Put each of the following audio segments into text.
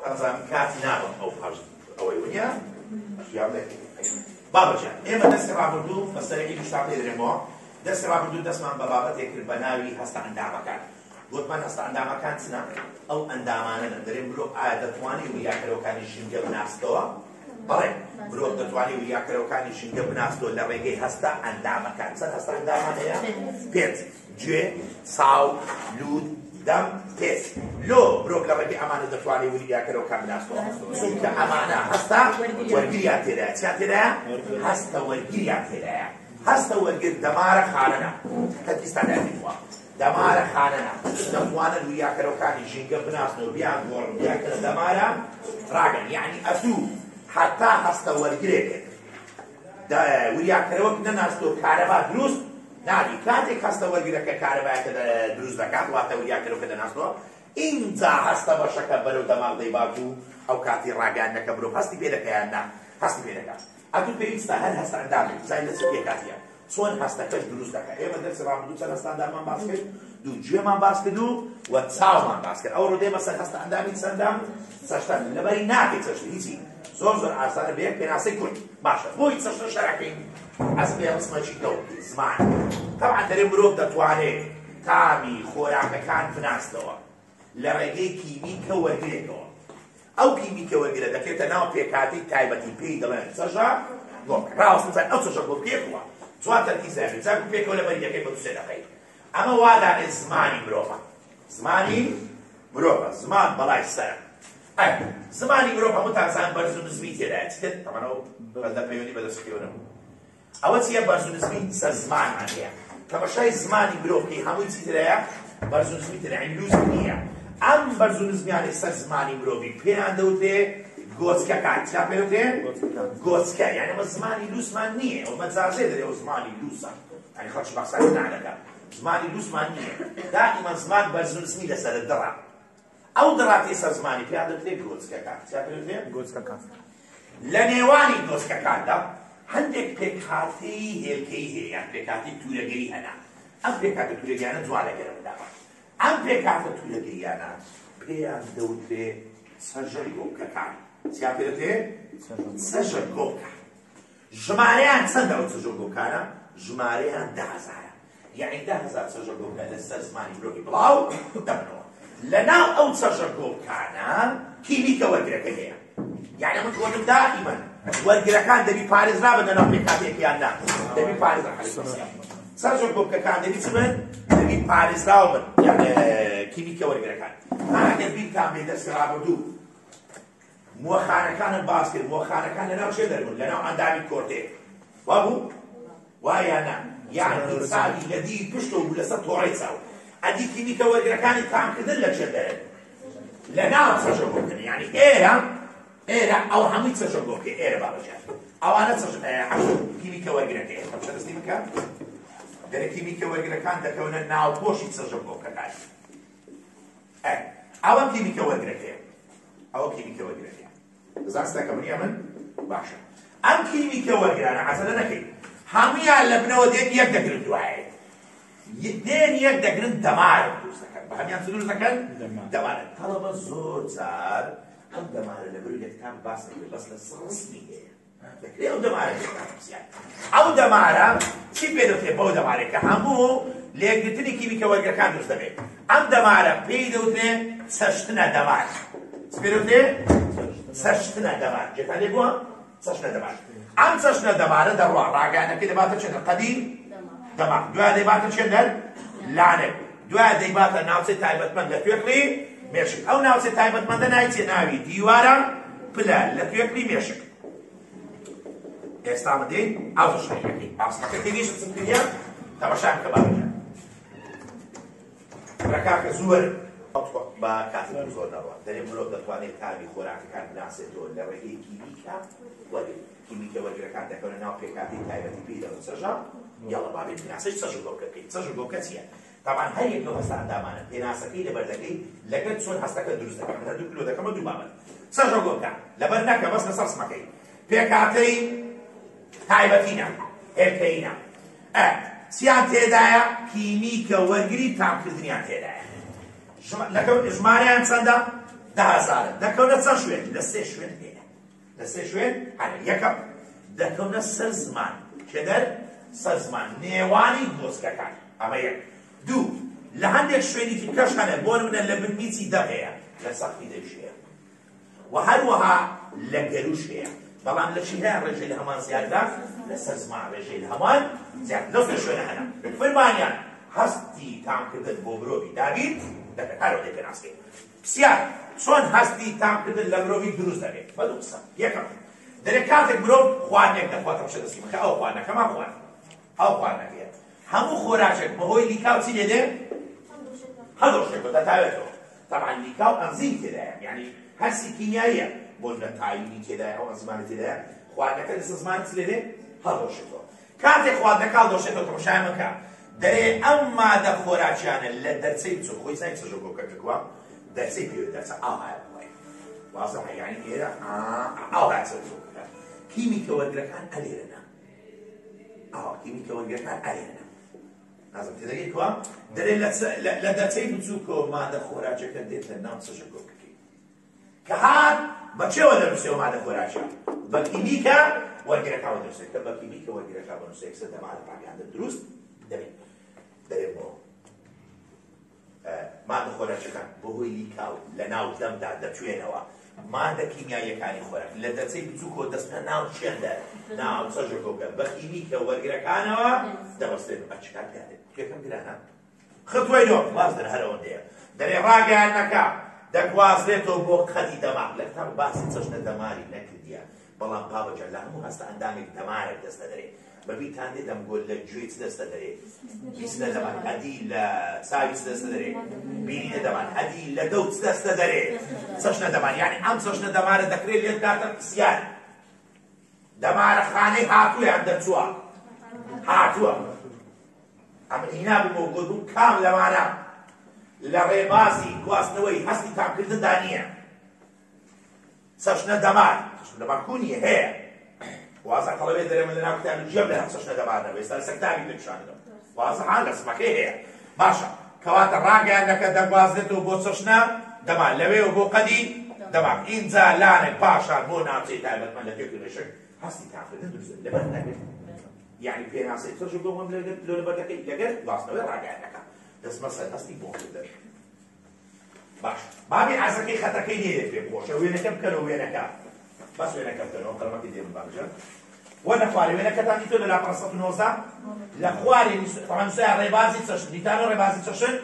ئەزانم کاتی نابم ئەو پاش ئەوەی ونیە شیام دەکەین بابەجان ئێمە دەستی ڕابردوو مەسەرەی دوشتان پێ دەرێمەوە دەستی ڕابردوو دەستمان بە بابەتێک کرد بە ناوی هەستە ئەندامەکان گوتمان هەستە ئەندامەکان چنە ئەو ئەندامانەن دەرێن مرۆڤ ئایا دەتوانێت وریاکەرەوەکانی ژینگە بناستەوە بەڵێ مرۆڤ دەتوانێت وریاکەرەوەکانی ژینگە بناستەوە لە ڕێگەی هەستە ئەندامەکان چەند هەستە ئەندامان هەیە پێنج گوێ چاو لوود دەم پێست لۆ مرۆڤ لە ڕێگەی ئەمانە دەتوانێت وریاکەرەوەکان بناستەوە چونکە ئەمانە هەستە وەرگریان تێدایە چیان تێدایە هەستە وەرگریان تێدایە هەستە وەرگر دەمارە خانەنە کە دیستانیانیوە دەمارە خانەنە دەتوانن وریاکەرەوەکانی ژینگە بناستنەوە بیان گۆڕن وریاکەرە دەمارە ڕاگەن یعنی ئەتوو حتا هەستە وەرگرێکێک وریاکەرەوەک نەناستەوە کارەبا دروست نابی کاتێک هەستە وەرگرەکە کارەبایەکە دروست دەکات واتە وریاکەرەوەکە دەناستەوە ئینجا هەستە بەشەکە بەرەو دەماغ دەیبات و ئەو کاتی ڕاگەاندنەکە مرۆڤ هەستی پێ دەکەیان نا هەستی پێ دەکات ئەتوو پێویستە هەر هەستە ئەندامێک زای لە چ پێکاتیە چۆن هەستەکەش دروست دەکات ئێمە دەرسی ڕابردوو چەند هەستە ئەنداممان باس کرد دوو گوێمان باس کرد و چاومان باس کرد ئەو ڕۆدێمە سەر هەستە ئەندامی چەندەم چەشتە لەبەری ناکەی چەشتی هیچی زۆر زۆر ئاسانە بەیەک پێناسەی کورد باشە بۆی چەشتە شەرەکەین ئەسم بێ قسمەکی کەوتی زمان طبعا دەرێ مرۆڤ دەتوانێت تامی خۆراکەکان بناستەوە لە ڕێگەی کیمیکە وەرگرێکەوە ئەو کیمیکە وەرگرە دەکرێتە ناو پێکاتی تایبەتی پێی دەڵێن چەژە گۆڵکە ڕاوەستن ئەو چەژە گۆڵ پێکوە چوار تەرکیزەکە جاکو پێکەوە لە بەریەکەی بە دوو سێ دەقەی ئەمە وا دانێت زمانی مرۆڤە زمانی مرۆڤە زمان بەڵای سەرە زمانی مرۆڤ هەمووتان زان بەرز و نزمی تێدایە چ تێت تەمەنەوە بەندە پەیوەندی بەدەستکەوتنەوە ئەوە چیە بەرز و نزمی سەر زمانمان هەیە تەماشای زمانی مرۆڤی هەمووی چی تێدایە بەرز و نزمی تێدایە یعنی لووز نییە ئەم بەرز و نزمیانەی سەر زمانی مرۆڤی پێیان دەوتێ گۆچکەکان چا پێوتێ گۆچکە یعنی ئەمە زمانی لووسمان نییە ئەو مەجازێ دەرێ ئەو زمانی لووسە یعنی خەڵکی بەقسانی نادەکات زمانی لووسمان نییە دائیما زمان بەرز و نزمی لەسەر دڕە ئەو دڕاتی سەر زمانی پێیان دەوتێ گۆچکەکان چا پێوتێ گۆچکەکان لە نێوانی گۆچکەکاندا هەندێک پێکهاتەی هێلکەی هەیە یان پێکهاتی تورەگەری هەنا ئەم پێکهاتە تورەگەیانە جوا لەگەرەوەداوە ئەم پێکهاتە تورەگەریانە پێیان دەوترێ سەرژەرگۆکەکان چیان پێ دەوترێ سەرژەرگۆکە ژمارەیان چەندە ئەو سەرژەرگۆکانە ژمارەیان 10,000 یعنی 10,000 سەرژەرگۆکە لەسەر زمانی مرۆڤی بڵاو دەبنەوە لەناو ئەو سەرژەرگۆکانە کیمیکە وەرگرەکە هەیە یعنی من گۆنم دائیمەن وەرگرەکان دەبی پارێزرابن لەناو پێکهاتێکیاندا دەبی پارێزرا سەرژەرگۆکەکان دەبی چ بن دەبی پارێزراو بن یعنی کیمیکە وەرگرەکان ئەگەر بیرتان بێ دەستی ڕابردوو مۆخانەکانم باس کرد مۆخانەکان لەناو چێ دەربن لەناو ئەندامی کۆرتێک وا بوو وایە نا یعنی ساوی لە دی پشتەوە بوو لەسەر تۆڕەی چاو ئەدی کیمیکە وەرگرەکانی تامکردن لە چێ دەرێن لەناو سەرژەرگۆکن یعنی ئێرە ئەو هەمووی سەرژەرگۆکە ئێرە بابەجان ئەوانە کیمیکە وەرگرەکەیە چە دەستی بکە دەرە کیمیکە وەرگرەکان دەکەونە ناوپۆشی سەرژەرگۆکەکان ئەوە کیمیکە وەرگرەکەیە ئەوە کیمیکە وەرگرەکەیە زانستەکە منیە من باشە ئەم کیمیکە وەرگرانە عەزەلە نەکەین هەموویان لە بنەوە دێن یەک دەگرن دوایە دێن یەک دەگرن دەمارە دروست دەکەن بە هەمیان چ دروست دەکەن دەمارە تەڵەبە زۆر جار ئەم دەمارە لە بەروی یەکتان باس دەکرێت بەس لە ڕسمی هەیە دەکرێت ئەو دەمارە ئەو دەمارە چی پێ دەوترێت بەو دەمارێکە هەموو لێگرتنی کیمیکە وەرگرەکان دروست دەبێت ئەم دەمارە پێی دەوترێت چەشتنە دەمار چ پێ دەوترێت چەشتنە دەمار جێتان لێ بووە چەشتنە دەمار ئەم چەشتنە دەمارە دەڕوا ڕاگەیانەکەی دەباتە چێدەر قەدیم دەمار دوای دەیباتە چێدەر لانێک دوای دەیباتە ناوچەی تایبەتمەند لە توێکڵی مێشک ئەو ناوچەی تایبەتمەندە نایچێ ناوی دیوارە پلە لە توێکڵی مێشک ئێستا دەین ئەو شەیەکەی ئاسمەکە تێگەیشت چ کردیە تەماشا بکە بابەجان ڕەکاکە زۆر بە کاتی زۆر نەڕوە دەرێ مرۆڤ دەتوانێت تامی خۆراکەکان بناسێتەوە لە ڕێگەی کیمیکە وەرگر کیمیکە وەرگرەکان دەکەونە ناو پێکاتی تایبەتی پێی دەڵێن چەژە یاڵە بابێت پێناسەی چەژگۆکە بکەیت چەژگۆکە چییە طبعا هەر یەک لەو هەستە ئەندامانە پێناسەکەی لەبەر دەکەی لەگەر چۆن هەستەکە دروست دەکەن من هەردوو کیلۆ دەکەمە دوو بابەت چەژگۆکە لەبەر نەکە بەس لەسەر سمەکەی پێکاتەی تایبەتینە هێلکەیینە چیان تێدایە کیمیکە وەرگری تامکردنیان تێدایە ژمارەیان چەندە 10,000 دەکەونە چەند شوێن لە 3 شوێن هەیە لە 3 شوێن هەیە یەکەم دەکەونە سەر زمان کێدەر سەر زمان نێوانی دۆزگەکان ئەمە یەک دوو لە هەندێک شوێنی کەش هەنە بۆ نمونە لە بنمیچی دە هەیە لە سەقفی دەوش هەیە و هەروەها لە گەروش هەیە بەڵام لە چی هەیە ڕێژەی لە هەمان زیادە لە سەر زمان ڕێژەی لە هەمان زیاد لەو سێ شوێنە هەنە فەرمانیان هەستی تامکردن بۆ مرۆڤی دابیت دەکەن هەرەوە دەپێناسکەین پرسیار چۆن هەستی تامکردن لە مرۆڤی دروست دەبێت بە دوو قسە یەکەم دەرێت کاتێک مرۆڤ خواردنێک دەخواتە ڕەشە دەستی بکە ئەو خواردنەکەمان خوارد ئەو خواردنەکەیە هەموو خۆراکێک بەهۆی لیکاو چی لێ دێ هەڵۆشێکەوە دەتاوێتەوە طبعا لیکاو ئەنزیم تێدایە یعنی هەرسی کیمیاییە بۆ لە تایینی تێدایە ئەو ئەنزیمانە تێدایە خواردنەکە لەسەر زمانی چی لێ دێ هەڵۆشێتەوە کاتێک خواردنەکە هەڵدۆشێتەوە تەماشای مەکە دەرێ ئەم مادە خۆراکیانە لە دەرچەی بچوو خۆی زای چەژۆکۆکەکەکوە دەرچەی پێوێت دەرچە ئاو هەیە واضح یعنی ئێرە ئاو هەیە چەژۆکەکە کیمیکە وەرگرەکان ئەلێرەنە کیمیکە وەرگرەکان ئەلێرەنە نازم تێدەگەیتەوە دەرێ لە دەرچەی بچووکەوە مادە خۆراکیەکە دێتە ناو چەژۆکۆکەکەی کە هات بەچێوە دەنووسێەوە مادە خۆراکیە بە کیمیکە وەرگرەکەوە دەنووسێت کە بە کیمیکە وەرگرەکە بنووسێت کە دەمانە پاکیاندە دروست دەبێت دەبێت بۆ مادە خۆراکیەکان بەهۆی لیکاو لە ناو دەمدا دەچوێنەوە مادە کیمیاییەکانی خۆراک لە دەرچەی بچووکەوە دەستنە ناو چێندە ناو چەژۆکۆکە بە کیمیکە وەرگرەکانەوە دەبەستێت ئەچکات دێت یەکەم گرانە خەتوای دۆ باز دەر هەرەوەندەیە دەرێ ڕاگەیانەکە دەگوازرێتەوە بۆ قەدی دەماغ لە کتاب باسی چەشنە دەماری نەکردیە بەڵام پاوەجە لە هەموو هەستە ئەندامێک دەمارێک دەستە دەرێت بەبیتان دێ دەمگۆل لە گوێی چ دەستە دەرێت بیستە دەمان ئەدی لە چاوی چ دەستە دەرێت بینی دەمان ئەدی لە دەو چ دەستە دەرێت چەشنە دەمان یعنی ئەم چەشنە دەمارە دەکرێت لێت کاتە پرسیار دەمارە خانەی هاتوویان دەرچووە هاتووە ئەمن هینا بوو گوتبوو کام لەمانە لە ڕێبازی گواستنەوەی هەستی تامکردندا نییە چەشنە دەمار چەشنە دەمار کونیە هەیە واضح طلبێت دەرێ من لەناو کتابی جێم لە هەم چەشنە دەمارنەوە ئێستا لەسەر کتابی پێشانەوە واضحان لە سمەکەی هەیە باشە کەواتە ڕاگەیانەکە دەگوازرێتەوە بۆ چەشنە دەمار لەوێەوە بۆ قەدی دەمار ئینجا لانێک پاشان بۆ ناوچەی تایبەتمەند لە پێکردنەشک هەستی تامکردن دروست لەبەر نەبێت یعنی پێناسەی چەش بۆ هەم لەبەردەکەی لەگەر گواستنەوەی ڕاگەیانەکە دەستمە سەر هەستی بۆ کردن باش بابی عزەکەی خەتەکەی لێ پێ خۆشە وێنەکە بکەنەوە وێنەکە بەس وێنەکە بکەنەوە قەڵمەکەی دێ من بابژە وەنە خوارێ وێنەکەتان دیتۆ لە لا 590 لە خوارێ طبعا نووسایە ڕێبازی چەشن دیتانەوە ڕێبازی چەشن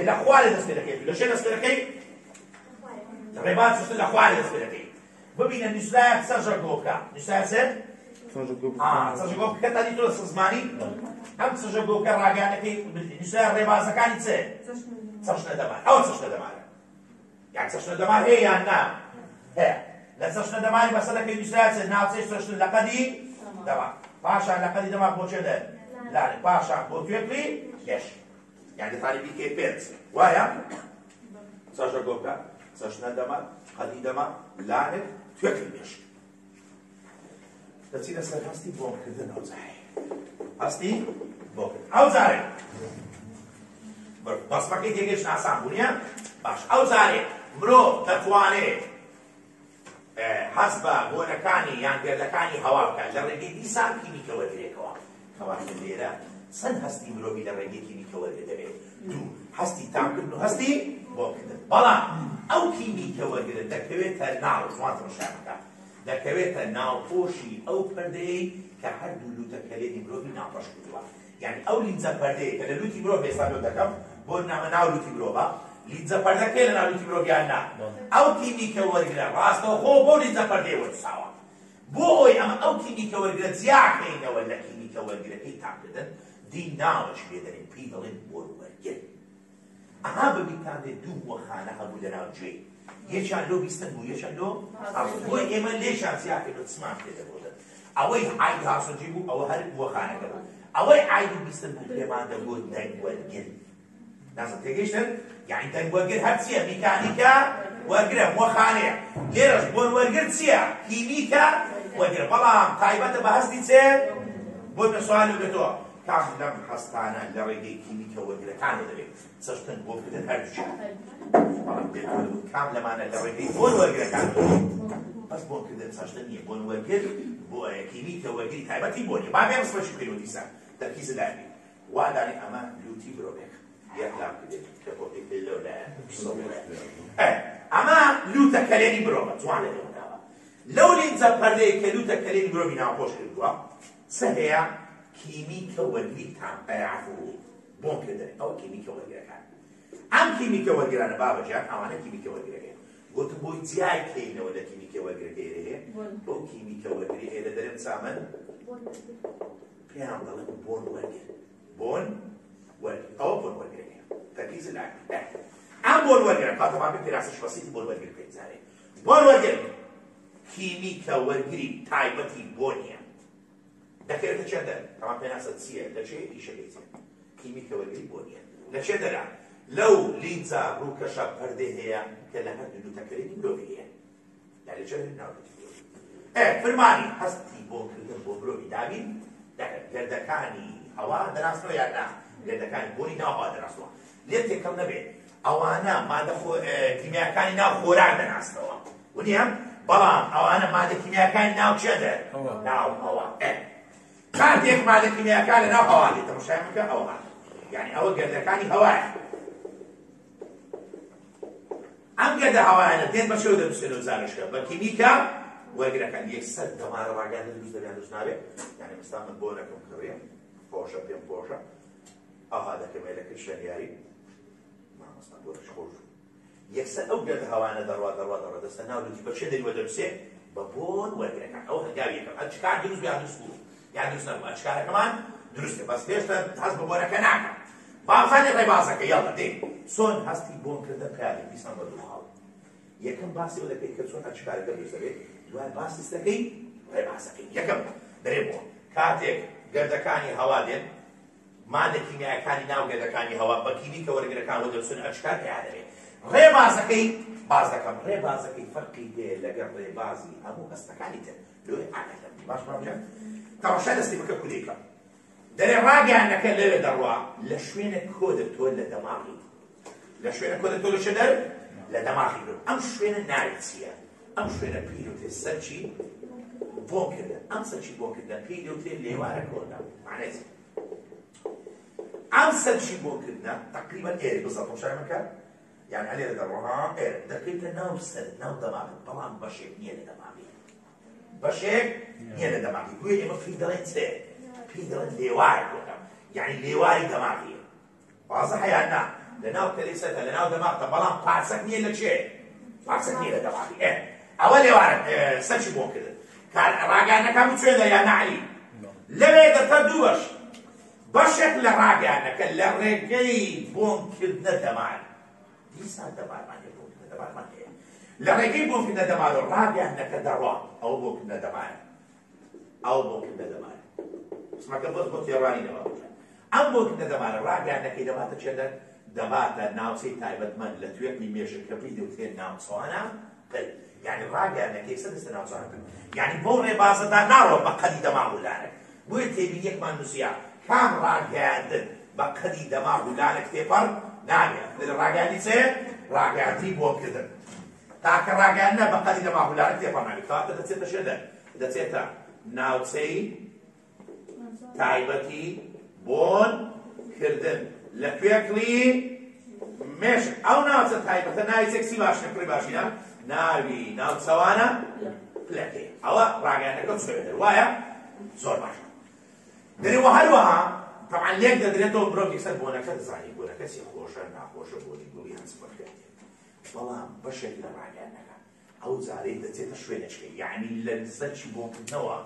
لە خوارێ دەست پێ دەکەیت لە شێ دەست پێ دەکەی ڕێبازی چەشن لە خوارێ دەست پێ دەکەی ببینە نووسایە چەژەکۆ بکە نووسایە چێ چەژەکۆکەتان دیتۆ لە سزمانی ئەم چەژەکۆکە ڕاگەیانەکەی نووسایە ڕێبازەکانی چێ چەشنە دەمار ئەوە چەشنە دەمارە یان چەشنە دەمار هەیە یان نا هەیە لە چەشنە دەماری بەسەر دەکەی نووسایە ناوچەی چەشن لە قەدی دەمار پاشان لە قەدی دەمار بۆ چێ دەن لانێ پاشان بۆ توێکلی گەش یان دەتانی بیکەی پێنج وایە چەژەکۆکە چەشنە دەمار قەدی دەمار لانێ توێکلی گەش دەچینە سەر هەستی بۆمکردن ئەو جارێ هەستی بۆکرد ئەو جارێ بەسمەکەی تێگەیشتن ئاسان بوونیە باش ئەو جارێ مرۆڤ دەتوانێت هەست بە بۆنەکانی یان گەردەکانی هەوا بکات لە ڕێگەی دیسان کیمیکە وەرگێکەوە کەواتە لێرە چەند هەستی مرۆڤی لە ڕێگەی کیمیکە وەرگێ دەبێت دوو هەستی تامکردن و هەستی بۆکردن بەڵام ئەو کیمیکە وەرگرە دەکەوێتە ناو جوان ڕۆژان بکات دەکەوێتە ناوپۆشی ئەو پەردەیەی کە هەردوو لوتەکەلێنی مرۆڤی ناوپۆش کردووە یعنی ئەو لینجە پەردەیە کە لە لوتی مرۆڤ ئێستا دەکەم بۆ نامە ناو لوتی مرۆڤە لینجە پەردەکەی لە ناو لوتی مرۆڤیان نا ئەو کیمیکە وەرگرە ڕاستەوە خۆ بۆ لینجە پەردەی وەرساوە بۆ ئەوەی ئەمە ئەو کیمیکە وەرگرە جیاکەینەوە لە کیمیکە وەرگرەکەی تامکردن دی ناوەش پێ دەرێن پێی دەڵێن بۆروەرگر ئەها ببیتان دێت دوو وەخانە هەبوو لە ناو گوێی یەکیان لۆ بیستن بوو یەکیان لۆ بۆی ئێمە لێشان زیاتر چمان پێ دەبۆدن ئەوەی عایدی هاسۆجی بوو ئەوە هەر وەخانەکە بوو ئەوەی عایدی بیستن بوو پێمان دەبۆ دەنگوەرگر نازم تێگەیشتن یعنی دەنگوەرگر هەر چییە میکانیکە وەرگرە وەخانەیە لێرەش بۆن وەرگر چییە کیمیکە وەرگر بەڵام تایبەتە بە هەستی چێ بۆ سوالێ بێتەوە کام لەم هەستانە لە ڕێگەی کیمیکە وەرگرەکانە دەبێت سەشتن بۆ بکردن هەردووچیان بەڵام پێتوان کام لەمانە لە ڕێگەی بۆن وەرگرەکان بەس بۆنکردن سەشتن نییە بۆن وەرگر بۆ کیمیکە وەرگری تایبەتی بۆنیە با بێ ڕسمەشی بکەین دیسان تەرکیزە دابێت وا دانی ئەمە لوتی مرۆڤێک یەک لام بدێت کە خۆی پێ لەولایە ئەمە لوتە کەلێنی مرۆڤە جوانە لێوەداوە لەو لینجە پەردەیە کە لوتە کەلێنی مرۆڤی ناوخۆش کردووە چ هەیە کیمیکە وەرگری عفو بۆنکردن ئەوە کیمیکە وەرگرەکان ئەم کیمیکە وەرگرانە بابەجیان ئەوانە کیمیکە وەرگرەکەن گوتم بۆی جیای کەینەوە لە کیمیکە وەرگرەکەی هەیە بۆ کیمیکە وەرگری ئێرە دەرێن چامن پێیان دەڵێن بۆن وەرگر بۆن وەرگر ئەوە بۆن وەرگرەکەیە تەرکیزە لاکە ئەم بۆن وەرگرە کاتەما پێ پێراسەش بەسیتی بۆن وەرگر پێی جارێ بۆن وەرگر کیمیکە وەرگری تایبەتی بۆنیە دەکەوێتە چێدە ئەوان پێ ناسە چییە لە چێ ئیشەکەی چێ کیمیکە وەرگری بۆنیە لە چێ دەرا لەو لینجا ڕووکەشە پەردەی هەیە کە لە هەردوو دووتەکەلێنی مرۆڤی هەیە لە چێ ناوێتی فرمانی هەستی بۆنکردن بۆ مرۆڤی دابین گەردەکانی هەوا دەناسنەوە یان نا گەردەکانی بۆنی ناو هەوا دەناسنەوە لێ تێکەڵ نەبێت ئەوانە مادە کیمیاکانی ناو خۆراک دەناسنەوە وانە بەڵام ئەوانە مادە کیمیاکانی ناو چێدە ناو هەوا کاتێک مادە کیمیاکان لە ناو هەوا دێت تەماشای بکە ئەوە یعنی ئەوە گەردەکانی هەوایە ئەم گەردە هەوایانە دێن بە چێوە دەنووسێنەوە زانشکە بە کیمیکە وەرگرەکان یەکسەر دەمارە ڕاگەاندن دروست دەبیان دروست نابێت یعنی ئێستا من بۆ نەکەم کڕێ خۆشە پێم خۆشە ئەها دەکەمێ لە کرد شەریاری مامۆستا بۆش خۆش یەکسەر ئەو گەردە هەوایانە دەڕوا دەستە ناو لوتی بە چێ دەریوە دەنووسێ بە بۆن وەرگرەکان ئەو هەنگاوی یەکەم ئەچ کار دروست بیان دروست بوو یان دروست نەبوو ئەچ کارەکەمان دروستە بەس پێشتر هەست بە بۆنەکە ناکەم بازانێ ڕێبازەکە یاڵە دێ چۆن هەستی بۆنکردن پیاوی بیستان بە دوو خاڵ یەکەم باسی ئەو دەکەی کە چۆن ئەچ کارەکە دروست دەبێت دوای باسی دەکەی ڕێبازەکەی یەکەم دەرێ بۆ کاتێک گەردەکانی هەوا دێن مادە کیمیاکانی ناو گەردەکانی هەوا بە کیمیکە وەرگرەکان وەدەچون ئەچ کار پیا دەبێت ڕێبازەکەی باز دەکەم ڕێبازەکەی فەرقی دێ لەگەڵ ڕێبازی هەموو هەستەکانی تر لێ ئاگەتم باش بابجان تەماشا دەستی بکە کولێکە دەرێ ڕاگەیانەکە لەوێ دەڕوا لە شوێنە کۆ دەتۆ لە دەماغی لە شوێنە کۆ دەتۆ لە شەدەر لە دەماغی بن ئەم شوێنە ناوی چییە ئەم شوێنە پیرۆتێ سەرچی بۆنکردن ئەم سەرچی بۆنکردن پیرۆتێ لێوارە کۆدا معنی ئەم سەرچی بۆنکردنە تقریبا ئێرە بزە تەماشای من کە یعنی هەلێرە دەڕۆها ئێرە دەکەیتە ناو سەر ناو دەماغت بەڵام بەشێک نییە لە دەماغی بەشێک نییە لە دەماغی بۆیە ئێمە پێی دەڵێن چێ پێی دەڵێن لێوارە کۆدا یعنی لێواری دەماغیە وازە هەیە نا لە ناو کەلیسەتە لە ناو دەماغتە بەڵام پارچەک نییە لە چێ پارچەک نییە لە دەماغی ئەوە لێوارە سەرچی بۆنکردن ڕاگەیانەکە بچێدە یان نەعلی لەوێ دەتە دوو بەش بەشێک لە ڕاگەیانەکە لە ڕێگەی بۆنکردنە دەماغ دیسان دەماغمانێ بۆنکردنە دەماغمان هەیە لە ڕێگەی بۆنکردنە دەماغ ڕاگەیانەکە دەڕوا ئەوە بۆنکردنە دەماغ ئەوە بۆنکردنە دەماغ سمەکە بۆ تێڕوانینەوە ئەم بۆنکردنە دەماغ ڕاگەیانەکەی دەباتە چێدە دەباتە ناوچەی تایبەتمەند لە توێکمی مێشکە پێی دەوترێت ناوچوانە قەد یعنی ڕاگەیانەکەی سەدەستە ناوچوانە یعنی بۆ ڕێبازەدا ناڕۆ بە قەدی دەماغ و لانەک بۆیە تێبینیەکمان نووسیا کام ڕاگەیاندن بە قەدی دەماغ و لانەک تێپەڕ نابێت ڕاگەیانی چێ ڕاگەیاندنی بۆنکردن تاکە ڕاگەیاندنە بە قەدی دەماغ و لانەک تێپەڕ نابێت کاتە دەچێتە شێدە دەچێتە ناوچەی تایبەتی بۆنکردن لە کوێکڵی مێشک ئەو ناوچە تایبەتە ناوی چێکسی باشە کوڕی باشیە ناوی ناوچەوانە پلەکەی ئەوە ڕاگەیانەکە چێدە وایە زۆر باشە دەرێوە هەروەها طبعا لێک دەدرێتەوە مرۆڤ یەکسەر بۆنەکە دەزانی بۆنەکە چی خۆشە ناخۆشە بۆنی گوڵی هەن سپەرکێت بەڵام بەشێک لە ڕاگەیانەکە ئەو جارەی دەچێتە شوێنەچکەی یعنی لە سەرچی بۆنکردنەوە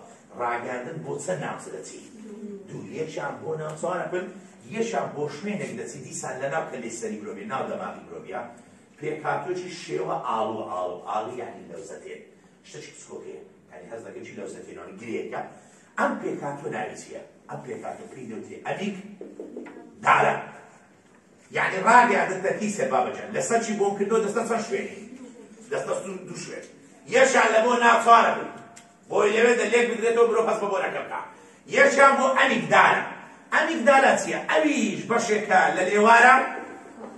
ڕاگەاندن بۆ چەند ناوچە دەچی دوو یەکیان بۆ ناوچەوانە بن یەکیان بۆ شوێنێک دەچی دیسان لە ناو کەلێسەری مرۆڤی ناو دەماغی مرۆڤیە پێکهاتووێکی شێوە ئاڵی یعنی لەوزەتێن شتێکی پسکۆکەیە یعنی هەز دەکەی چی لەوزەتێنەوەی گرێیەکە ئەم پێکهاتووە ناوی چییە ئەم پێکهاتوو پێی دەوترێت ئەمیک دارە یعنی ڕاگەیاندن تەرکیزە بابەجان لە سەرچی بۆنکردنەوە دەستە چەند شوێنی دەستە دوو شوێن یەکیان لە بۆ ناوچوانە بن بۆی لەوێ دەلێک بدرێتەوە مرۆڤ هەست بە بۆنەکە بکات یەکیان بۆ ئەمیک دارە ئەمیگدالا چییە؟ ئەویش بەشێکە لە لێوارە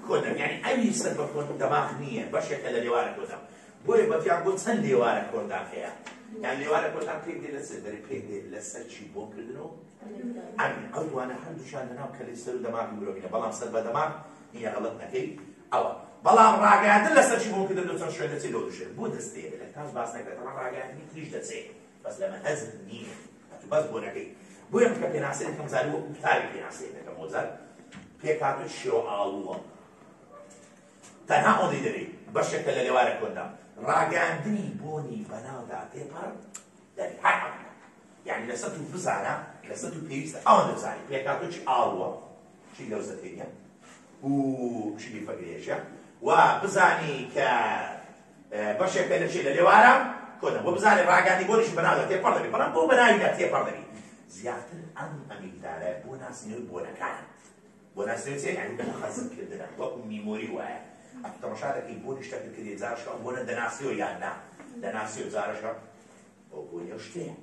کۆدەم، یعنی ئەوی سەر بە کۆن دەماغ نییە، بەشێکە لە لێوارە کۆدەم. بۆیە بەتیان بۆ چەند لێوارە کۆردان هەیە؟ یعنی لێوارە کۆدان پێک دێ لەسەر دەرێ پێک دێ لەسەر چی بۆ کردنەوە؟ ئەمین ئەو دوانە هەردووشیان لەناو کەلەی سەر و دەماغی مرۆڤینە، بەڵام سەر بە دەماغ نییە، غەڵەت نەکەی ئەوە. بەڵام ڕاگەیاندن لەسەر چی بۆ کردن لە چەند شوێن دەچێت لەو دووشێت بۆ دەستەیە لە تاش باس نەکرێت، ڕەنگە ڕاگەیاندنی تریش دەچێت، بەس لەمە هەزم نییە، ئەتوو بەس بۆ نەکەی. بۆیە کە پێناسەیەکەم زاری وەکو کتابی پێناسەیەکەم وەزار پێکهاتووە شێوە ئاڵووە، تەنها ئەوەی دەبێت بەشێکە لە لێوارە کۆندا ڕاگەاندنی بۆنی بەناودا تێپەڕ دەبێت هەر ئەوەنە، یعنی لەسەر تو بزانە، لەسەر تو پێویستە ئەوەندە بزانی پێکهاتووە چی ئاڵووە، چی لەوزەتێنیە و چی فەگرێشە، و بزانی کە بەشێکە لە چی لە لێوارە کۆدەم، بۆ بزانێ ڕاگەاندنی بۆنیش بەناودا تێپەڕ دەبێت، بەڵام بۆ بەناویدا تێپەڕ دەبێت. زیاتر ئەم ئەمیگدالە بۆ ناسینەوەی بۆنەکان، بۆ ناسینەوەی چییە؟ یعنی خەزمکردنە، وەکو میمۆری وایە. ئەتو تەماشا دەکەی بۆنی شتێک کردی جارشکە ئەو بۆنە دەناسیەوە یان نا، دەناسیەوە جارشکە ئەو بۆنیە شتەیە.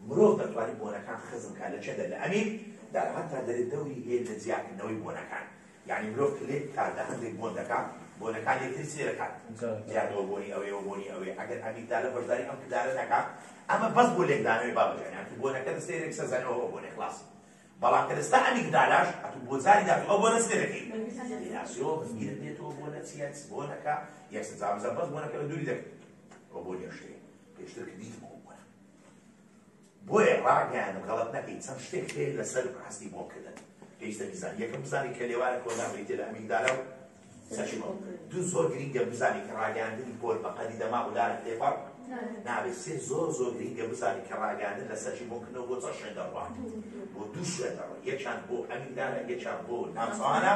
مرۆڤ دەتوانێت بۆنەکان خەزمکات لە چێدە لە ئەمیگدالا هەتا دەرێت دەوری هەیە لە جیاکردنەوەی بۆنەکان، یعنی مرۆڤ کلێک کاتدا هەندێک بۆن دەکات، بۆنەکان یەکتری چی دەکات؟ زیادەوە بۆنی ئەوەیە بۆنی ئەوەیە. ئەگەر ئەمیگدالا بەشداری ئەم کردارە نەکات، ئەمە بەس بۆ لێکدانەوەی بابەتە، یعنی بۆنەکە دەستەیەک سەزانەوە ئەو بۆنێ خلاص. بەڵام کە دەستا ئەمیگدالاش ئەتوو بۆ زاری داتوو ئەو بۆنە چ دەکەی؟ لێناسیەوە بەسگیرت دێتەوە بۆنە چیە بۆنەکە یەکسە جابزە بەس بۆنەکە لە دووری دەکەی ئەو بۆنیە شتەیە پێشتر کردیتمەوە بۆنە. بۆیە ڕاگەیان و غەڵەت نەکەی، چەند شتێک هەیە لەسەر هەستی بۆکردن پێویستە بیزانی. یەکەم بزانی کە لێوارە کۆدا بریتێ لە ئەمیگدالا و سەرچینەوە. دوو زۆر گرینگە بزانی کە ڕاگەیاندنی پۆل بە قەدی دەماغ و لارە تێپەڕ نابێت. سێ زۆر گرینگە بزانی کە ڕاگەیاندن لە سەرچی بۆکردنەوە بۆ چەند شوێن دەڕوات، بۆ دوو شوێن دەڕوات، یەکیان بۆ ئەمیگدالا، یەکیان بۆ ناوچەوانە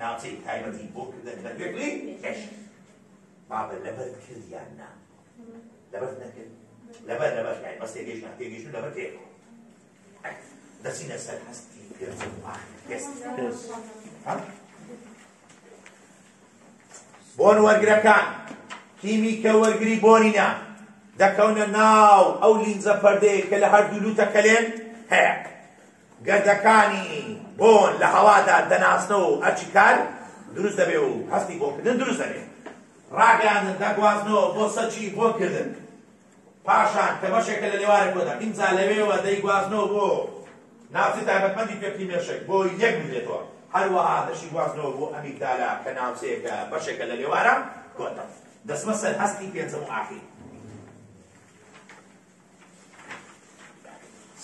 ناوچەی تایبەتی بۆکردن لە گوێگری هێش. بابە لەبەرت کرد یان نا؟ لەبەرت نەکرد؟ لەبەر یعنی بەس تێگەیشتن لەبەر تێکەوە. دەچینە سەر هەستی پێنجەم و ئاخر بۆن وەرگرەکان کیمیکە وەرگری بۆنینە دەکەونە ناو ئەو لینزە پەردەیە کە لە هەردوو لوتەکەلێن هەیە. گەردەکانی بۆن لە هەوادا دەناسنەوە و ئەچی کار دروست دەبێ و هەستی بۆکردن دروست دەبێت. ڕاگەیاندن دەگوازنەوە بۆ سەرچی بۆکردن، پاشان کە بەشێکە لە لێوارە کۆدا ئینجا لەوێەوە دەیگوازنەوە بۆ ناوچەی تایبەتمەندی پێکی مێشک بۆ یەک بدرێتەوە، هەروەها دەشی گوازنەوە بۆ ئەمیگدالا کە ناوچەیەکە بەشێکە لە لێوارە کۆدا. دەسمە سەر هەستی پێنجەم و ئاخیر.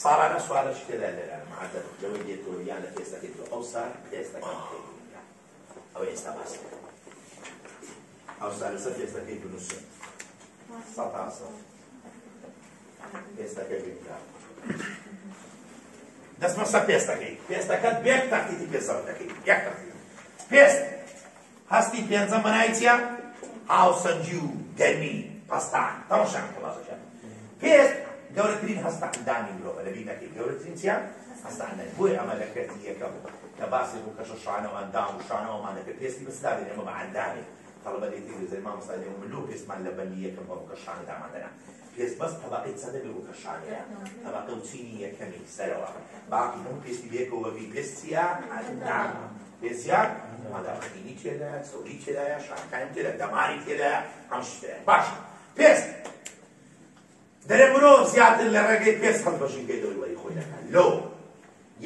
ساڵانە سوالەش تێدا لێرە مەعەدەد لەوەی دێتەوە یان لە تێستەکەیتەوە ئەو ساڵ تێستەکەم تێگەیاندە ئەوەی ئێستا باس دەکەم. ئەو ساڵ لەسەر تێستەکەی بنووسن سەد پێستەکەی بکات. دەستمە سەر پێستەکەت بێک تەختیتی پێسەر دەکەی یەک تەختی پێست. هەستی پێنجەم بەناوی چییە؟ هاوسەنگی و گەرمی پەستان. تەماشا خلاصەکە پێست گەورەترین هەستە ئەندامی مرۆڤە لە بینەکەی گەورەترین چییە؟ هەستە ئەندامی. بۆیە ئەمە لە کەرتی یەکەم کە باسی بوو کەشە شانەوە ئەندام و شانەوەمان دەکرد پێستی بەستا دێن ئێمە بە ئەندامێ تەڵەبە دەیتر زەی مامۆستا دێ ملوو پێستمان لە بەندی یەکەم بۆ کە شانەدامان دەنا. پێست بەس تەبەقەی چەندە بێ بۆ کە شانەیە تەبەقە و چینی یەکەمی سەرەوە. باقی هەموو پێستی بێکەوە بی پێست چییە؟ ئەندامە. پێستیە مادەڕەقینی تێدایە، سەوری تێدایە، شانەکانی تێدایە، دەماری تێدایە، هەم شتەیە. باشە پێست دەرێ مرۆڤ زیاتر لە ڕێگەی پێست هەڵبەشی پێدەوەی وەری خۆی دەکات. لۆ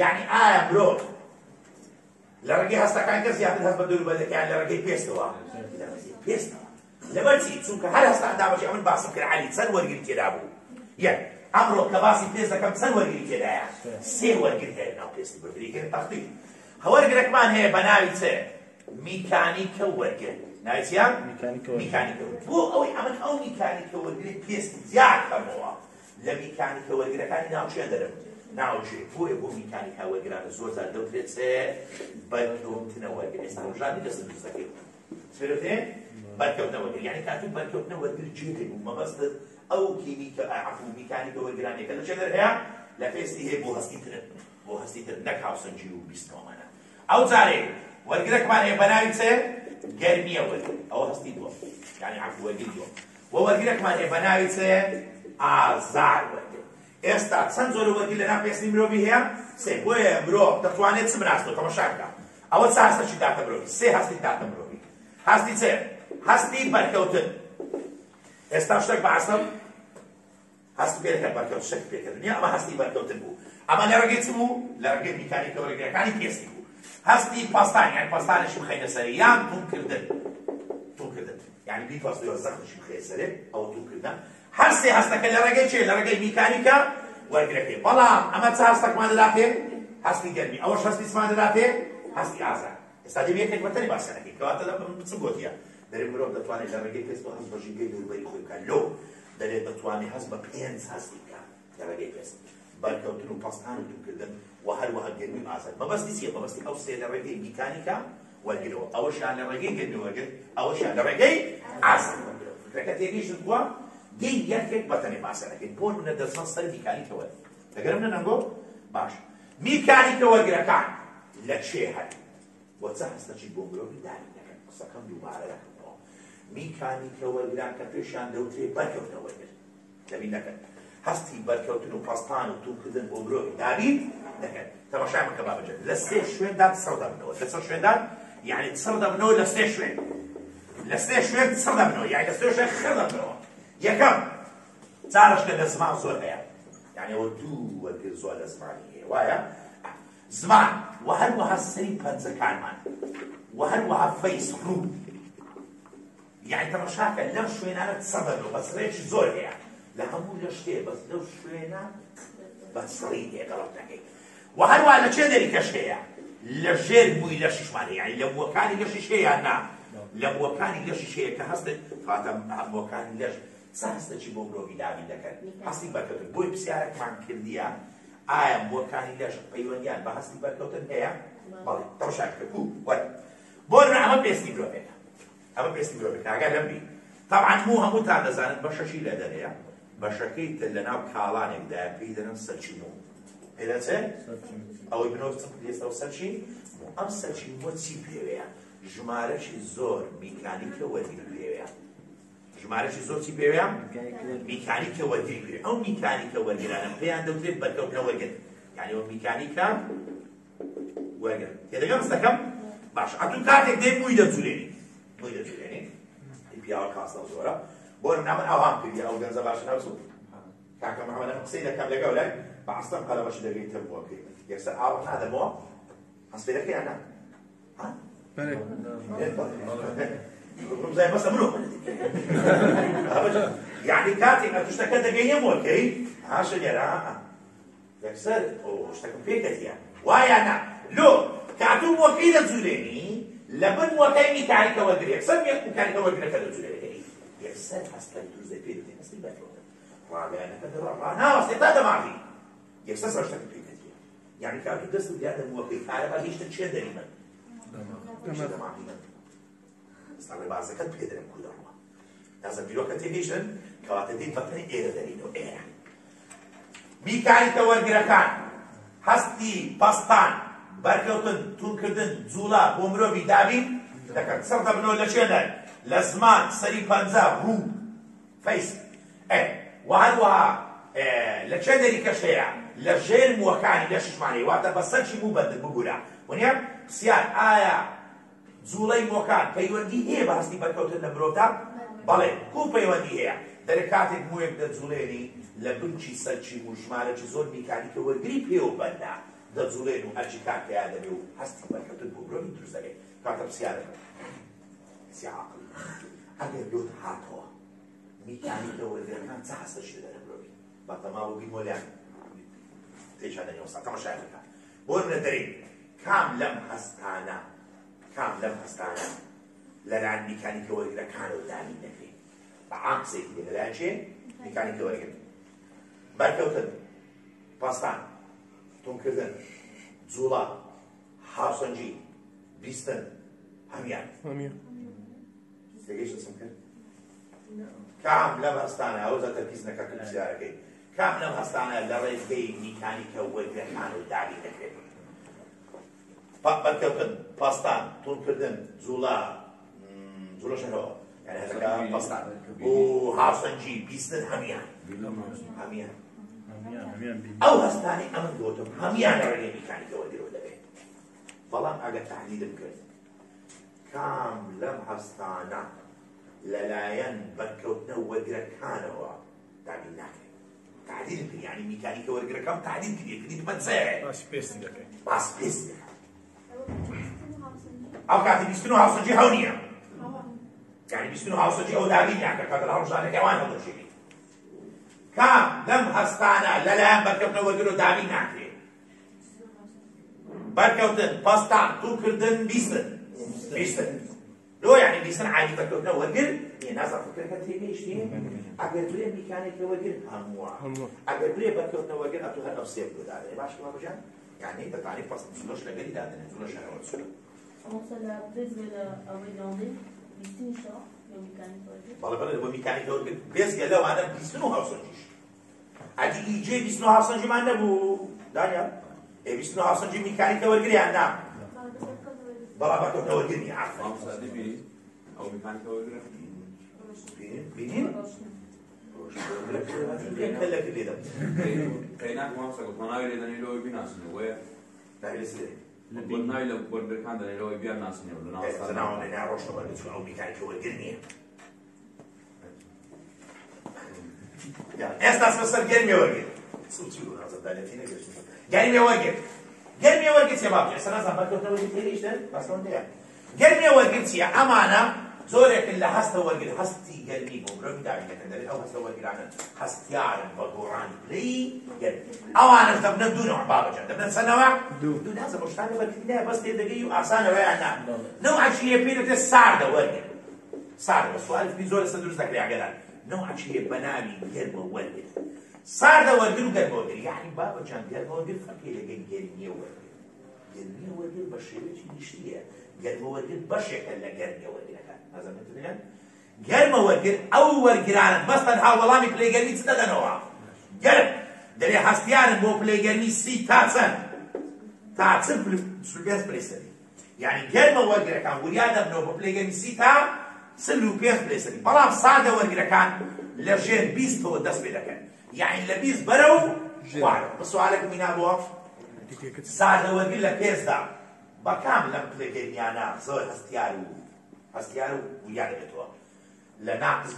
یعنی ئایا مرۆڤ لە ڕێگەی هەستەکان کە زیاتر هەست بە دەوروبەرەکەیان لە ڕێگەی پێستەوە؟ لە ڕێگەی پێستەوە. لەبەر چی؟ چونکە هەر هەستە ئەندامەکەی ئەمن باسم کرد عەلی چەند وەرگری تێدا بوو؟ یەک. ئەمڕۆ کە باسی پێست دەکەم چەند وەرگری تێدایە؟ سێ وەرگری هەیە ناو پێستی بەرگریکردن تەختیک. هەوەرگرەکمان هەیە بە ناوی چێ؟ میکانیکە وەرگر. ناوی چییە؟ میکانیکە وەرگر. بۆ ئەوەی ئەمن ئەو میکانیکە وەرگری پێستی زیاد کەمەوە لە میکانیکە وەرگرەکانی ناوچێ دەرم ناوچێ. بۆیە بۆ میکانیکە وەرگرانە زۆر جار دەوترێت چێ؟ بەرکەوتنە وەرگر. ئێستا ڕۆژانی دەست دروست دەکەیت سفێرەتێن بەرکەوتنە وەرگر یعنی کاتوو بەرکەوتنە وەرگر جێگەی بوو مەبەستت ئەو کیمیکە عەفو میکانیکە وەرگرانێکە لە چێ دەرهەیە؟ لە پێستی هەیە بۆ هەستیترن بۆ هەستیتر نەک هاوسەنگی و بیستەوەمانە. ئەو جارێ وەرگرەکمان هەیە بە ناوی چێ؟ گەرمیە وەرگر. ئەوە هەستی دووەم یعنی عەفو وەرگری دووەم. وە وەرگرەکمان هەیە بە ناوی چێ؟ ئازار وەرگر. ئێستا چەند زۆر وەرگی لە ناو پێستی مرۆڤی هەیە؟ سێ. بۆیە مرۆڤ دەتوانێت چ بناستێت تەماشا بکە. ئەوە چ هەستێکی داتە مرۆڤی؟ سێ هەستی داتە مرۆڤی. هەستی چێ؟ هەستی بەرکەوتن. ئێستا شتێک بەعسم هەستی پێ دەکات بەرکەوت شتێک پێکردنی ئەمە هەستی بەرکەوتن بوو. ئەمە لە ڕێگەی چ بوو؟ لە ڕێگەی میکانیکە وەرگێڕەکانی پێستی بوو. هەستی پەستان یان پەستانێکی بخەینە سەری یان تومکردن. تومکردن یعنی بیپەستیەوە زەخمێکی بخەیە سەرێ ئەوە تومکردنە. هەر سێ هەستەکە لە ڕێگەی چێ؟ لە ڕێگەی میکانیکە وەرگێڕەکەی. بەڵام ئەمە چ هەستێکمان دەداتێ؟ هەستی گەرمی. ئەوەش هەستی چمان دەداتێ؟ هەستی ئازاد. ئێستا دەبێت یەکێک بەتەنی باسیەکەی کەواتە چ گوتیە؟ دەرێ مرۆڤ دەتوانێت لە ڕێگەی پێست هەست بە ژینگەی دەوروبەری خۆی بکات. لۆ دەرێت بتوانێت هەست بە 5 هەستی بکات لە ڕێگەی پێست. بەرکەوتن و پەستان و تومکردن و هەروەها گەرمی و ئازاد. مەبەستی چییە؟ مەبەستی ئەو سێ لە ڕێگەی میکانیکە وەرگرەوە. ئەوەشیان لە ڕێگەی گەرمی وەرگر، ئەوەشیان لە ڕێگەی ئازاد وەرگرەوە. فکرەکە تێگەیشت بووە؟ گەی یەکێک بەتەنێ باسیەکەی. بۆ منە دەچمە سەر میکانیکەوە. دەگەرم نەنگۆ؟ باش. میکانیکە وەرگرەکان لە چێ هەن؟ وە چە هەستەکی بۆ مرۆڤی داری دەکەن. قسەکەم دووبارە دەکەمەوە. میکانیکە وەرگران کە پێشیان دەوترێت بەرکەوتنە وەرگر. دەبین دەکەن. هەستی بەرکەوتن و پەستان و تومکردن بۆ مرۆڤی دابین دەکەن. تەماشای مەکە بابەجێ. لە سێ شوێندا چڕ دەبنەوە. لە چەند شوێندا؟ یعنی چڕ دەبنەوە لە سێ شوێن. لە سێ شوێن چڕ دەبنەوە. یعنی لە سێ شوێن خڕ دەبنەوە. یەکەم جارشکە لە زمان زۆر هەیە. یعنی ئەوە دوو وەرگر زۆر لە زمانی هەیە. وایە؟ زمان و هەروەها سەری پەنجەکانمان و هەروەها فەیس ڕوو. یعنی تەماشاکە لەم شوێنانە چڕ دەبنەوە. بەسڕێکی زۆر هەیە. لە هەموو لە شتێ بەس لەو شوێنە بەسڕی هەیە دەڵەت نەکەی. و هەروەها لە چێ دەریکەش هەیە؟ لە ژێر مووی لەشیشمان هەیە. یعنی لە مووەکانی لەشیش هەیە نا. لە مووەکانی لەشیش هەیە کە هەستێت کاتە مووەکانی لەش چ هەستێکی بۆ مرۆڤی دابین دەکەن؟ هەستی بەرکەوتن. بۆی پرسیارێکمان کردیە ئایا مووەکانی لەش پەیوەندیان بە هەستی بەرکەوتن هەیە؟ بەڵێ. تەماشا بکە. وەرە. بۆ ئەمە پێستی مرۆڤێکە. ئەمە پێستی مرۆڤێکە. ئاگای لەم بی. طبعا موو هەمووتان دەزانن بەشەشی لە دەرەیە. بەشەکەی لە ناو کاڵانێکدا پێی دەنێن سەرچی موو. پێدا چێ؟ ئەوەی بنەوە چ پێستەوە سەرچی؟ ئەم سەرچی مووە چی پێوەیە؟ ژمارەشی زۆر میکانیکە وەرگری پێوەیە. ژمارەشی زۆر چی پێوەیە؟ میکانیکە وەرگری پێوەیە. ئەو میکانیکە وەرگرانە پێیان دەوترێت بەرکەوتنە وەرگر. یعنی ئەو میکانیکە وەرگر. تێدەگەم ڕستەکەم؟ باش. ئەتون کاتێک دێ مووی دەجوولێنی. مووی دەجوولێنی. پیاوە کاستە زۆرە. بۆ نامن ئەوام کردی ئەو گەنجە باشە ناوسوو. کاکە محەممەد قسەی دەکەم لەگەڵ لای بەعستەم قەلەمەشی دەگەیتە بۆکەی. یەکسەر ئاوە نادەمەوە؟ هەست پێ دەکەی یان نا؟ ڕمزای بەسە مرۆڤ. یعنی کاتێک ئەتو شتەکە دەگەینە مۆکەی هاشە لێرە یەکسەر شتەکەم پێکەتیە. وایە نا؟ لۆ کاتوو مۆکەی دەجوولێنی لەبن مۆکەی میکانیکە وەرگری. یەکسەر میکانیکە وەرگرەکە دەجوولێنی. یەکسەر هەستەی دروست دەی پێ دەکەی هەستی بەرکەوتن. ڕاگەیانەکە ڕناوەستێت تا دەماغی. یەکسەر سەرشتەکە پێکەتیە. یعنی کاتوو دەست دیار دەمووەکەی کارەبا هیچ چێ دەری من؟ دەماغی من. ئێستا ڕێبازەکەت پێ دەرم کودەڕوە. نازە بیرۆکە تێگەیشتن کەواتە دێت بەتەنی ئێرە دەرینەوە. ئێرە. میکانیکە وەرگرەکان هەستی پەستان بەرکەوتن تومکردن جوڵا بۆ مرۆڤی دابین دەکەن. چڕ دەبنەوە لە چێدەر؟ لە زمان سەری پەنجە ڕوو فەیس. و هەروەها لە چێ دەریکەش هەیە؟ لە ژێر مووەکانی لەشیشمانەیە. واتە بە سەرچی موو ببوورە. وانە پرسیار ئایا جوڵەی مووەکان پەیوەندی هەیە بە هەستی بەرکەوتن لە مرۆڤدا؟ بەڵێ. کوو پەیوەندی هەیە؟ دەرێ کاتێک موویەک دەجوڵێنی لە بنچی سەرچی موو ژمارەی زۆر میکانیکە وەرگری پێوەبەندا دەجوڵێن و هەرچی کاتەیە دەبێ و هەستی بەرکەوتن بۆ مرۆڤی دروست دەکەی. کاتە پرسیارەکە پرسی عاقڵ ئەگەر لۆت هاتەوە میکانیکە وەرگرەکان چ هەستەشی دەدەن مرۆڤی؟ بە تەماو بیمۆلیان تێشان دەنێوەستا. تەماشای بکە. بۆ منە دەرێ کام لەم هەستانە لەلایەن میکانیکە وەرگرەکانەوە دابین دەکرێت. بە عام قسەیەکی دێ لەلایەن چێ؟ میکانیکە وەرگر. بەرکەوتن، پەستان، تومکردن، جوڵا، هاوسەنجی، بیستن، هەمیان. تێگەیشتە چم کرد؟ کام لەم هەستانە ئەوە زەتە پیس نەکەکە پرسیارەکەی کام لەم هەستانە لە ڕێگەی میکانیکە وەرگرەکانەوە دابین دەکرێت؟ بەرکەوتن، پەستان، تومکردن، جوڵەشەرەوە یعنی هەستەکە پەستان و هاوسەنجی، بیستن، هەمیان. ئەو هەستانی ئەمن گوتم هەمیان لە ڕێگەی میکانیکەوە درۆ دەبێت بەڵام ئەگەر تحلیلم کرد کام لەم هەستانە لەلایەن بەرکەوتنە وەرگرەکانەوە دابین ناکرێت تعدیل کرد یعنی میکانیکە وەرگرەکەم تعدیل کردی بەجێ باسی پێستی دەکەی ئەو کاتی 29 سەنجی هەو نییە یعنی 29 سەنجی ئەو دابین ناکرد کاتە لە هەڵبژانەکە ئەوان هەڵدەشێنی کام لەم هەستانە لەلایەن بەرکەوتنە وەرگرە دابین ناکرێت بەرکەوتن پەستان تووکردن بیستن لۆ یعنی بیستن عادی بەرکەوتنە وەرگر نیە نازان فکرەکە تێگەیشتێ ئەگەر برێ میکانیکە وەرگر هەمووە ئەگەر برێ بەرکەوتنە وەرگر ئەتوو هەر ئەو سێ بگودارێ باش کەوا بژان یعنی دەتوانێت پەست زۆش لەگەلی دادنێت زۆر شەرەوە چوو بەڵێ بەڵێ بۆ میکانیکە وەرگر بێزگە لەوانە 29 سەنجیش ئەگە ئیجێ 29 سەنجیمان نەبوو دانیال 29 سەنجی میکانیکە وەرگریان نا بەڵام بەرکەوتنە وەرگر نیە ئەو میکانیکە وەرگرە بینین؟ قەیناک مامۆستا ناوی لێ دەنێرەوەی بیناسنەوە ناوی لە سێ ناوی لە وەرگەکان دەنێرەوەی بیان ناسنەوە ناوەڵێ ڕۆژتە وەرگر چون ئەو میکانیکە وەرگر نییە ئێستا سەر گەرمی وەرگر گەرمی وەرگر گەرمی وەرگر چیە باڵێ ئێستا نازانم بەرکەوتنە وەرگر تێگەیشتن بەسەوەن دەیە گەرمی وەرگر چیە ئەمانە زۆرێکن لە هەستە وەرگر هەستی گەرمی بۆ مرۆڤی دابینەکەن دەبێت ئەو هەستە وەرگرانن هەستیارن بە گۆڕانی پلەی گەرمی ئەوانش دەبنە دوو نەوە بابەجان دەبنە چەندەوە دوو نازە بۆ شتانی وەرگری نایە بەس تێدەگەی و ئاسانەوە یان نا نەوعەکیە پێی دەبێت ساردە وەرگر ساردە بە سوالی زۆر لەسەر دروست دەکرێ ئەگەدار نەوعەکیە بە ناوی گەرمە وەرگر ساردە وەرگر و گەرمە وەرگر یعنی بابەجان گەرمە وەرگر فەرقی لەگەڵ گەرمیە وەرگر گەرمیە وەرگر بە شێوەیەکی نیشتیە گەرمە وەرگر بەشێکە لە گەرمیە وەرگرەکان نازانێتن گەرمە وەرگر ئەو وەرگرانن بەستەن هاوڵامی پلەی گەرمی چ دەدەنەوە گەرم دەبێ هەستیارن بۆ پلەی گەرمی سی تا چەند تا 45 پلەی سەری یعنی گەرمە وەرگرەکان وریا دەبنەوە بۆ پلەی گەرمی سی تا 45 پلەی سەری بەڵام سادە وەرگرەکان لە ژێر 20ەوە دەست پێ دەکەن یعنی لە 20 بەرەو خوارەوە بە سوالێک مینا بووە سادە وەرگر لە پێزدا بەکام لەم پلەی گەرمیانە زۆر هەستیار و وریا دەبێتەوە لە ناقص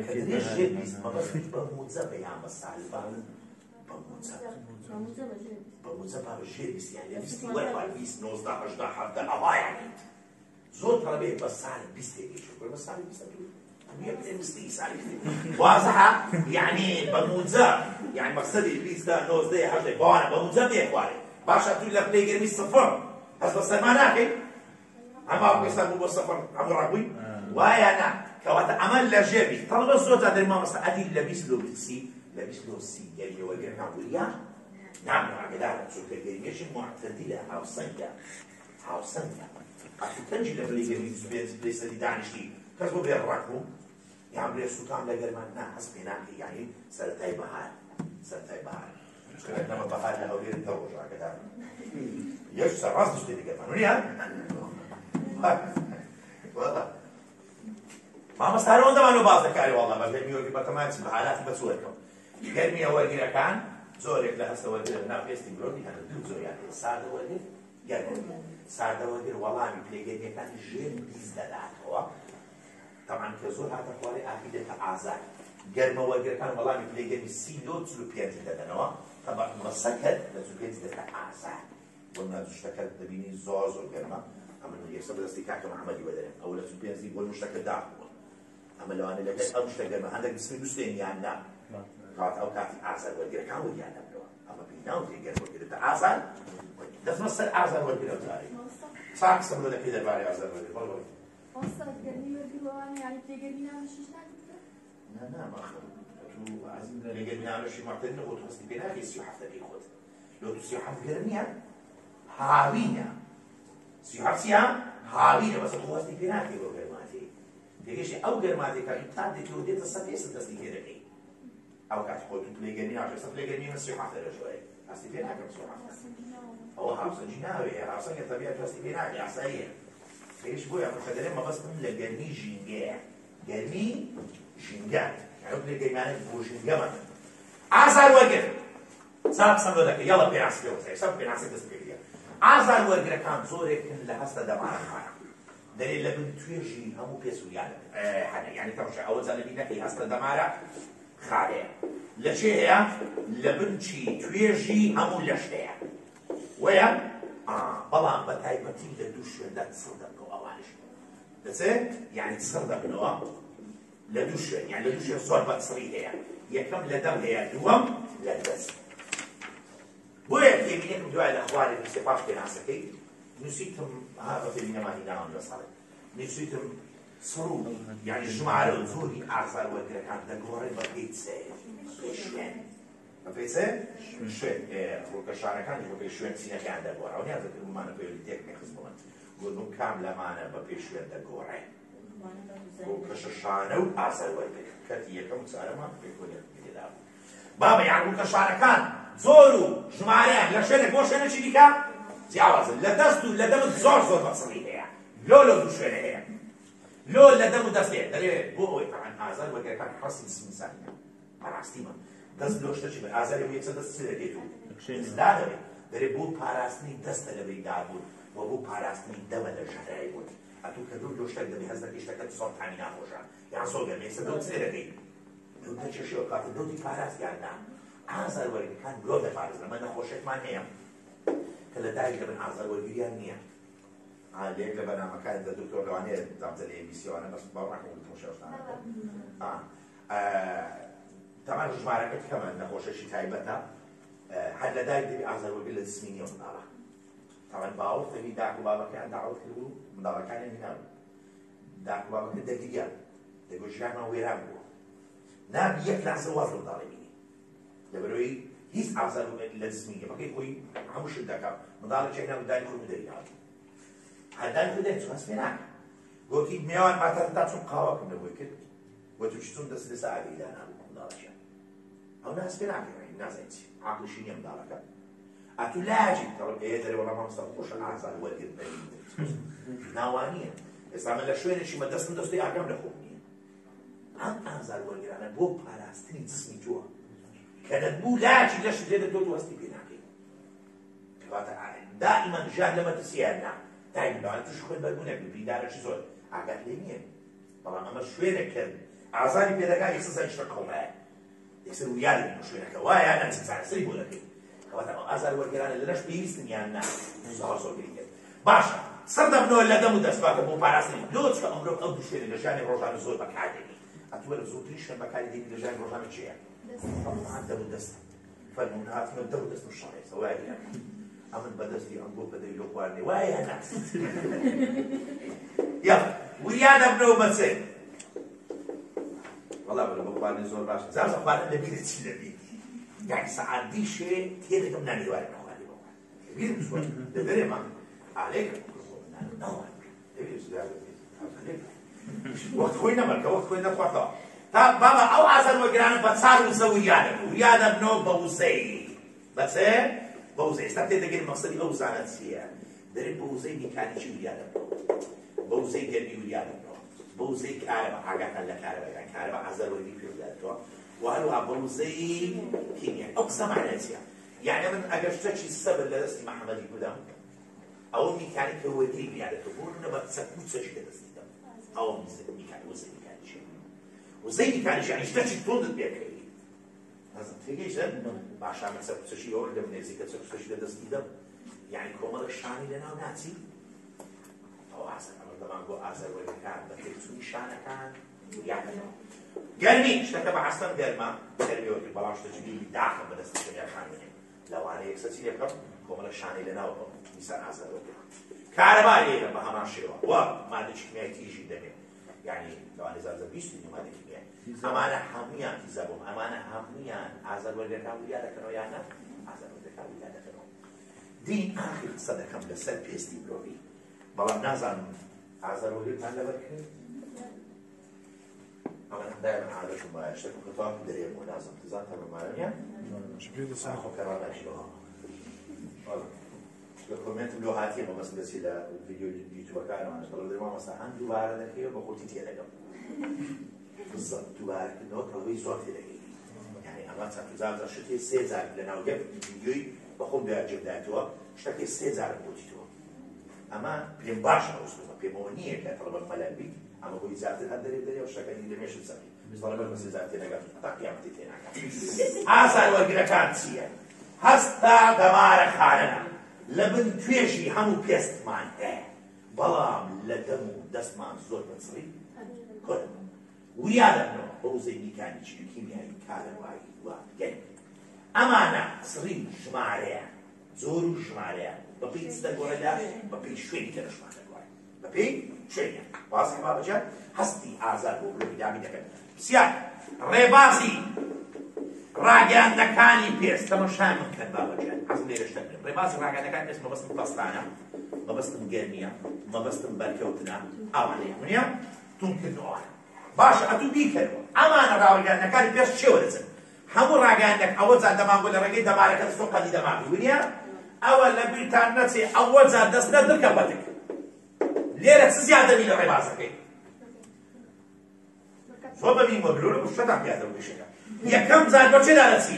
کەدرێ ژێر 20 مەبەست بە موجە بەیان بە سالبا بە موجە با بە ژێر 20 یعنی لە 20 وەرەوە 20 19 18 17 ئەوا یعنی زۆر تەڵەبێ بە ساڵ 20 تێگەیشت بە ساڵ 20 واضحة يعني بموجة يعني مقصدي البيس ده نوز ده حاجة بوانا بموجة بيخواري باشا تقول لك ليه جرمي الصفر بس بس ما ناكي أما أبو يسمى بو الصفر أبو رقوي ويا أنا كواتا عمل لجيبي طلب الصوت هذا ما مثلا أدي لبيس له بسي لبيس له سي جري وجري كابوليا نعم عقدار شو كجري مش معتدلة أو سنجة أتكنجي لبلي جرمي بس دانشي كسبوا بيرقوا يعني بري السلطان لقرمان ناس بيناكي يعني سرتاي بهار إنما بهار له غير الدروج هكذا يش سراس مش تدي قرمان ويا والله ما مستعرون ده ما له بعض ذكاري والله ما قال ميوكي بتمام بحالات بسويكم قرمي أول جرا كان زورك لها سوى جرا نافيس تبروني كان دو زور يعني سادة وجر قرمي سادة وجر والله مبلغ كان جيل بيزداد هو طبعا كزور هذا قوالي عقيدة أعزاء قرمة وقر كان والله مبلغ بالسيلو تسلوبيات دادنوا طبعا مسكت لتسلوبيات دادن أعزاء قلنا تشتكت دبيني زوز والقرمة أما يكسب الاستيكاك مع عملي بدنا أو لتسلوبيات دي قول مشتكت داخل أما لو أنا لقيت أو مشتكت قرمة عندك بسم دوستين يعني نعم قالت أو كاتي أعزاء والقر كان ويانا بلوا أما بيناو دي قرمة وقر أعزاء دفن السر أعزاء والقر وتاري صاحب سمرو لك إذا باري أعزاء والقر أصلاً قرمي وقرمي يعني تقرمي نعمل شيء لا ما أخذ تو عزيز لقيت نعمل شيء معتدل وتو هستي بينها في سيو حفلة بيخود لو تسيو حفلة قرميها هاوينا سيو حفلة هاوينا بس تو هستي بينها في قرماتي تيجي أو قرماتي كان يمتد تودي تصدق يستدرسني كده كي أو كات خود تبلي قرمي عشان تبلي قرمي بس سيو حفلة شوي هستي بينها كم سيو حفلة أو حفلة جناوي حفلة كطبيعة هستي بينها يا عصاية ليش بويا مخدرين ما بس من لجرمي جينجا جرمي جينجا يعني بقول جرمي بو جينجا ما عسل وقف چاک سەمرۆ دەکەی یاڵە پێناسی پێوەسێ سەم پێناسی دەست پێگیە ئازار وەرگرەکان زۆرێکن لە هەستە دەمارەخانە دەرێت لە بن توێژی هەموو پێسووریانە هەنە یعنی تەماشا ئەوە جانبی نەکەی هەستە دەمارە خارەیە لە چێ هەیە لە بنچی توێژی هەموو لەشتەیە وەیە بەڵام بە تایبەتی لە دوو شوێندا سڕ دەبنەوە ئەوانش دەچێت یعنی سڕ دەبنەوە لە دوو شوێن یعنی لە دوو شوێن زۆر بەسڕی هەیە یەکەم لە دەم هەیە دووەم لە دەست بۆیە تێبینێکم دوای لە خوارێ نووسێ پاش پێناسەکەی نووسیتم بە تێبینەمانی ناوان لەسەڵێ نووسیتم سڕ و یعنی ژمارە و زۆری ئازار وەرگرەکان دەگۆڕێ بە پێی شوێن بە پێی شوێن ڕۆکەشانەکانی بە پێی شوێن چینەکان دەگۆڕە ئەو نیازە کردمانە پێویستێک نەخست بڵند گوتم کام لەمانە بە پێی شوێن دەگۆڕێ ڕۆکەشەشانە و ئازار وەرگرە کەتی یەکەم چارەمان پێکۆنێک پێدا بوو بابە یان ڕۆکەشانەکان زۆر و ژمارەیان لە شوێنێک بۆ شوێنێکی دیکە جیاوازن لە دەست و لە دەمت زۆر بەسڕی هەیە لۆ دوو شوێنە هەیە لۆ لە دەم و دەستێ دەرێت بۆ ئەوەی تەعەن ئازار وەرگرەکان حەسی سمیسانیە بەڕاستیمە دەست لۆ شتەچی بە ئازاری بۆ یەکسەر دەست دەدێت و زدا دەبێت دەرێت بۆ پاراستنی دەستە لەبەری دابوون و بۆ پاراستنی دەمە لە ژەرایی بوون ئەتوو کە دوو لۆ شتێک دەبێت هەز دەکەی شتەکەت زۆر تامی ناخۆشە یان زۆر گەرمە یەکسەر دەوت سێ دەکەی دەوت دەچێشەوە کاتە دەوتی پاراستیان نا ئازار وەرگرەکان لۆ دەپارێزن ئەمە نەخۆشێکمان هەیە کە لە دایک دەبن ئازار وەرگریان نییە لێک لە بەنامەکانی دە دکتۆر لەوانەیە دامزەری ئەمیسیۆنە بەس باوەڕاکەم تۆشەشتانەکە تەمان ژمارەکەت کەمە نەخۆشەشی تایبەتە هەر لە دایک دەبی ئازار وەرگری لە جسمی نییە منداڵە تەمان باوەڕ دەبی داک و بابەکەیان داوەت کرد و منداڵەکانیان هێنابوو داک و بابەکە دەگریان دەگوت ژیانمان وێران بووە نابی یەک لحظە واز لە منداڵی بینی لەبەرەوەی هیچ ئازار لە جسمی نییە بەقەی خۆی هەموو شت دەکات منداڵێکی هێنا و دای خۆی بدەیناوە هەردانی خودێن چون هەست پێ ناکە گۆتی میێوان ماتەن تا چون قاوەکەم لەبۆی کرد بۆ تووشی چون دەست لەسە ئاگەیدا نابوو منداڵەکە ئەو هەست پێ ناکەی نازانیت چی عاقڵیشی نییە منداڵەکە ئەتوو لاجی دەرێ وەڵام مامۆستا خۆشە ئازار وەرگرت ناوانییە ئێستا من لە شوێنێکی مە دەستم دەستی ئاگەم لە خۆم نییە ئەم ئازار وەرگرانە بۆ پاراستنی جسمی تۆوە کە دەبوو لاجی لەش لێ دەدۆت و هەستی پێ ناکەی کەواتە دائیما ژیان لە مەترسیان نا دایمەوە توش خۆی بەربوونێک بیدارەکی زۆر ئاگات لێ نییە بەڵام ئەمە شوێنێک کرد ئازاری پێدەگات یەکسەر زانیشتە کۆمەیە یەکسەر وریاری بوو شوێنەکە وایە نەچ چارەسەری بۆ دەکەیت کەواتە ئازار وەرگێرانە لەنەش پێویستن یان نا زۆر گرنگە باشە سەر دەبنەوە لە دەم و دەستباکە بۆ پاراستنی دۆچکە ئەمڕۆ ئەو دوو شوێنە لە ژیانی ڕۆژانە زۆر بەکاردێنی ئەتووە لە زۆرترین شوێن بەکاردێنی لە ژیانی ڕۆژانە چییە دەم و دەست فەرموون هاتمە دەم و دەست و شەڕێسە وایە ئەمن بەدەستی ئەنگۆ بەدەی لۆ خواردنێ وایە ناس یا وریانە بنەوە بەچێ وەڵا بەرە بە خواردنی زۆر باشە زارزە خواردن لەبیرە چی لەبیر یعنی سەعاتی شێ تێدەکەم نانیوارە نەخواردی بۆ لەبیر بسوە دەبەرێمە ئالێک نەوان وەخت خۆی نەمەرکە وەخت خۆی نەخواتەوە تا بابا ئەو ئازار وەرگرانە بە چار وزە وریانە وریانە بنەوە بە وزەی بەچێ بەوزە ئێستا تێدەگەین مەقسەدی ئەو زانە چییە دەرێت بە وزەی میکانیکی وریانە بە وزەی گەرمی وریانە بە وزەی کارەبە ئاگاتان لە کارەبەکان کارەبە ئازار وەرگری پێ بداتەوە و هەروەها بە وزەی کیمیا ئەو قسە معنە چییە یعنی من ئەگەر شتێکی سەبر لە دەستی محەممەدی بدەم ئەوە میکانیکە وەرگری وریانەکە بۆ نەبە چەکوچەشی لە دەستی دەم ئەوە وزەی میکانیکی وزەی میکانیکی یعنی شتێکی تۆندت پێکەی تێگەیشتە باشامە چەکوچەشی ئەوە لە منێزیکە چەکوچەشی لە دەستی دەم یعنی کۆمەڵک شانی لەناو ناچی ئەو ئازار ئەمە دەمان بۆ ئازار وەرگەکان بە تێکچوونی شانەکان وریانەکەەوە گەرمی شتەکە بە عەستەن گەرمە گەرمیەوەکرد بەڵام شتێکی داخم بەدەستی شەریەکان بنێ لەوانەیە یەکسەر چی لێ بکەم کۆمەڵک شانی لەناو بم میسان ئازار وەرگەکان کارەبا لێرە بە هەمان شێوە وە مادەی کیمیایی تیژی دەمێت یعنی لەوانەیە زارزە 20 مادەی کیمیایی ئەمانە هەموویان تیزە بووم ئەمانە هەموویان ئازار وەرگەکان وریا دەکەنەوە یان نە ئازار وەرگەکان وریا دەکەنەوە دین ئاخر قسە دەکەم لەسەر پێستی مرۆڤی بەڵام نازانم ئازار وەرگەکان لەبەر کرد ئەمە دایما عادەتم وایە شتێکم کە تەواو دەرێ بۆ نازم تزان تا بەمانە نیە خۆ کەڕان ناشیەوە لە کۆمنتم لۆ هاتیەمە مەسن دەچی لە ڤیدیۆ یوتیوبەکانەوە بەڵام دەرێ مامۆستا هەند دووبارە دەکەوە بە خۆتی تێدەگەم بالضبط دووبارەکردنەوە تەوەی زۆر تێدەگەی یعنی ئەمە ئەوان چەند جار شتێ سێ جار لەناو یەک ڤیدیۆی بەخۆم دوایجێدایەوە شتێکی سێ جارم بۆتیتەوە ئەمە پێم باشە ئەوستومە پێمەوە نییە کە تەڵەبەت مەلای بیت ئەمە بۆی زیاتر هەر دەرێ و شەکەنی لەمێشت سەری بەڵەبەر بە سێ جار تێنەگات تا قیامەتی تێناگات ئاسان وەرگرەکان چییە؟ هەستا دەمارە خانەنە لە بن توێژی هەموو پێستمان هەیە بەڵام لە دەم و دەستمان زۆر بەچڕی کۆن وریادەبنەوە بەو زەینیکانی کیمیایی کارەوایی وابگەن ئەمانە سڕی ژمارەیە زۆر و ژمارەیە بەپێی چ دەگۆڕێدا بەپێی شوێنی کە دەشمان دەگوڕێ بەپێی شوێنیە واسی بابەجان هەستی ئازار بۆ بلۆیدامی دەکەن پرسیار ڕێبازی ڕاگەاندەکانی پێست تەماشای من کەن بابەجان حەزم لێرە شتە بکەم ڕێبازی ڕاگەاندەکانی پێست مەبەستم پەستانە مەبەستم گەرمیە مەبەستم بەرکەوتنە ئەوانەیە منە تومکردنەوە باشە ئەتوو بیکەرەوە ئەمانە ڕاگەاندەکانی پێست چێوە دەچن هەموو ڕاگەاندەک ئەوە جار دەمانگۆ لە ڕێگەی دەمارەکە دەستۆ قەدی دەماغی ونیە ئەوە لە بیرتان نەچێ ئەوە جار دەست نە دڵکە بەتک لێرە چ زیادەمی لە ڕێبازەکەی زۆر بەبین وەبلۆرە شتان پیادەوە بێشەکە یەکەم جار بەچێدا دەچی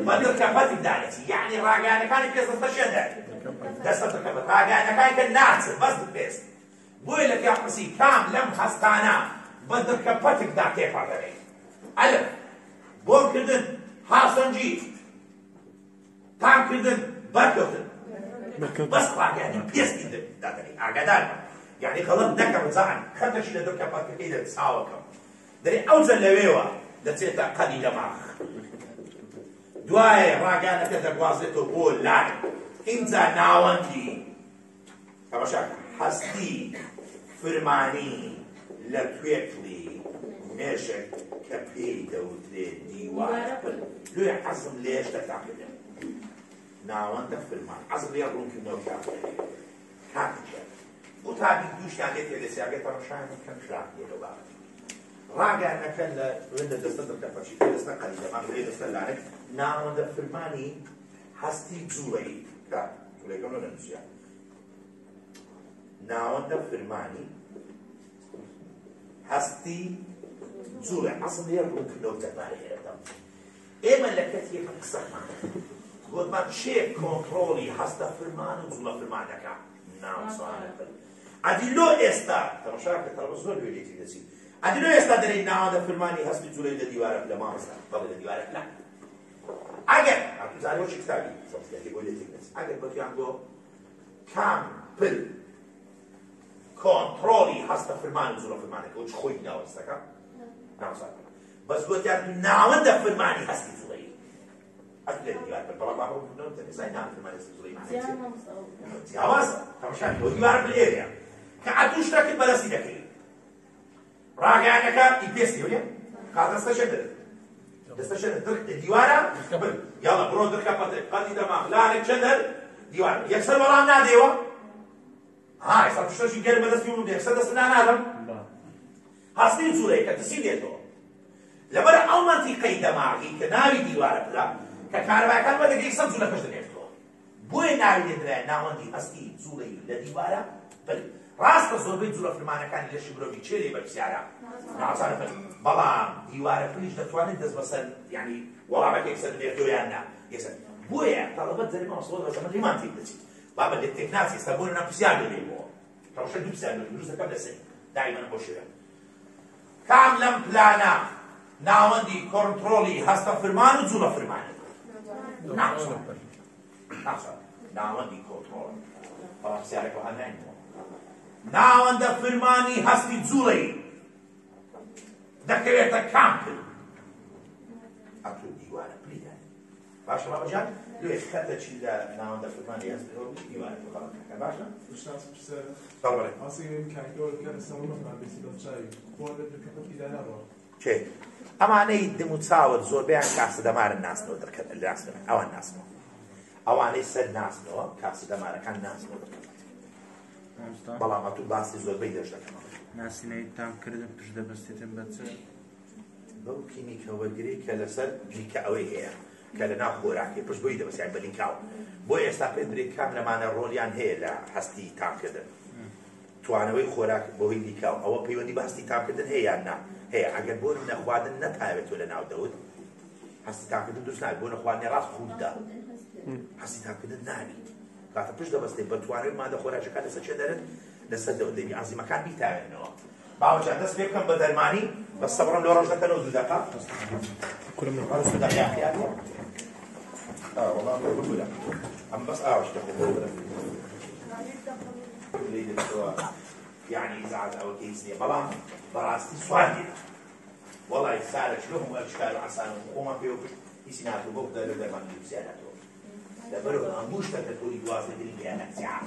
بە دڵکە بەتکدا دەچی یعنی ڕاگەاندەکانی پێست دەستە شێدە دەستە دڵکە بەت ڕاگەاندەکانی کە ناچن بەس پێست بۆیە لە پیاپرسی کام لەم هەستانە بە دڵکە بەتکدا تێپەڕ دەبێت ئەلف بۆکردن هاسەنجی تامکردن بەرکەوتن بەس ڕاگەاندە پێستی دادەنی ئاگادار بە یعنی خەڵەت نەکەم زان خەتەشی لە دڵکە بەتکەکەی دە چاوەکەم دەرێ ئەوجە لەوێوە دەچێتە قەدی دەماغ دوایە ڕاگەاندەکە دەگوازێتەوە بۆ لای ئینجا ناوەندی تەماشا هەستی فرمانی لە توێکڵی مێشک کە پێی دەوترێ دیوارە پل لێ حەزم لێش دەتاکردن ناوەندە فرمان حەزم لێ ڕوونکردنەوە کاتێک بۆ تابی دووشتان لێت لێسیاگە تەماشایان کەم شراک لێرە بابەتی ڕاگەاندەکە لە وێندە دەستە دڵکەپەشی دەستە قەدی دەماغ لێ دەستە لانێک ناوەندە فرمانی هەستی جوڵەیی کە جوڵەیەکەم لە نووسیا ناوەندە فرمانی هەستی جوڵە حەزم لێ ڕوونکردنەوە دەبارەیەدەم ئێمە لە کەتێکە قسەمان گوتمان چێ کۆنتڕۆڵی هەستە فرمان و جوڵە فرمان دەکا ناوسوانەکە ئەدیلۆ ئێستا تەماشاکە تەڵبە زۆر وێلێتی دەچی ئەدیلۆ ئێستا دەرێ ناوەندە فرمانی هەستی جوڵەی لە دیوارە لە مامۆستا بەڵێ لە دیوارە لا ئەگەر ئەزانەوەشی کتابی سەڵسیاتی بۆ لێتی دەچ ئەگەر بەتویان بۆ کام پل کۆنتڕۆڵی هەستە فرمان و جوڵە فرمانەکە و چ خۆی ناوەستەکە ناوسان بەس گوتیان ناوەندە فرمانی هەستی جوڵەی ئەتلێت دیوار بەڵام باڕۆ بوونەوە دەنێزای ناوەندە فرمانی هەستی جوڵەی جیاوازە تەماشا بۆ دیوار بلێرە کە ئەتوو شتەکەت بەدەستی دەکەی ڕاگەیانەکە ئیپێستی وێ کاتەستە شێدە دەستە شێدە دیوارە بن یاڵە بڕۆ دڵکە پەتێک قەدی دەماغ لارێک چەندەر دیوار یەکسەر بەڵام نادێەوە ها ئێستا شتێکی گەرم بەدەستی و یەکسەر دەست نانادەم هەستی جوڵەی کە تسی دێتەوە لەبەر ئەو مەنتیقەی دەماغی کە ناوی دیوارە پلا کە کارەباکان بەدەگەی سەد جوولەکەش دەنێتەوە بۆیە ناوی لێدرایە ناوەندی هەستی جوڵەی لە دیوارە بل ڕاستە زۆربەی جوولە فرمانەکانی لەشی مرۆڤی چێرێ بە پرسیارە ناوچانە بن بەڵام دیوارە پلیش دەتوانێت دەست بەسەر یعنی وەڵامەکە یەکسەر بنێتەوە یان نا یەکسەر بۆیە تەڵەبەت زەریمە مەسەڵە بە زەمەن ڕیمان تێک دەچێت بابە لێ تێک ناچێت ئێستا بۆ نە پرسیار دەبێت بۆ تەوشە دوو پرسیار دروست دەکەم لەسەر دایمەن بۆ شێرە کام لەم پلانە ناوەندی کۆنتڕۆڵی هەستە فرمان و جوڵە فرمانە ناوچان ناوەندی کۆنتڕۆڵ بەڵام پرسیارێکەوە هەر ناینەوە ناوەندە فرمانی هەستی جوڵەی دەکەوێتە کام کرد ئەتوو دیوارە پلیدان باشە بابەجان لێ خەتە چی لە ناوەندە فرمانی هەستی دیوارە بەڵامەکە باشە بەڵێ چێ ئەمانەی دم و چاوت زۆربیان کاسە دەمارن ناسنەوە دەکەن ئەوان ناسنەوە ئەوانەی سەر ناسنەوە کاسە دەمارەکان ناسنەوە دەکەن بەڵام ئەتوو باسی زۆربەی دەش دەکەمەوە ناسینەی تامکردن پشت دەبەستێتن بە چ بەو کیمیکە وەرگری کە لەسەر نیکە ئەوەی هەیە کە لە ناو خۆراکی پشت بۆی دەبەستیان بە لیکاو بۆ ئێستا پێ درێت کام لەمانە ڕۆلیان هەیە لە هەستی تامکردن توانەوەی خۆراک بەهۆی لیکاو ئەوە پەیوەندی بە هەستی تامکردن هەیە یان نا هەیە ئەگەر بۆ نەخواردن نەتاوێتەوە لە ناو دەوت هەستی تاکردن دروست نابێت بۆ نەخواردنی ڕاست خودا هەستی تاکردن نابێت کاتە پشت دەبەستێت بە توانێت مادە خۆراکەکان لەسەر چێ دەرن لەسەر دەبی ئەنزیمەکان بیتاوێنەوە باوەجان دەست پێ بکەم بە دەرمانی بە سەبڕم لە ڕۆژ دەکەنەوە دوو دەقا ئەم بەس ئاوش يعني إذاعة أو كيسني بلام براستي سواجد والله سارة شلون أشكال عسان وما فيه يسنات وبقدر لما يسناته لبرو أموشتك تقولي واصل اللي بيانا ساعة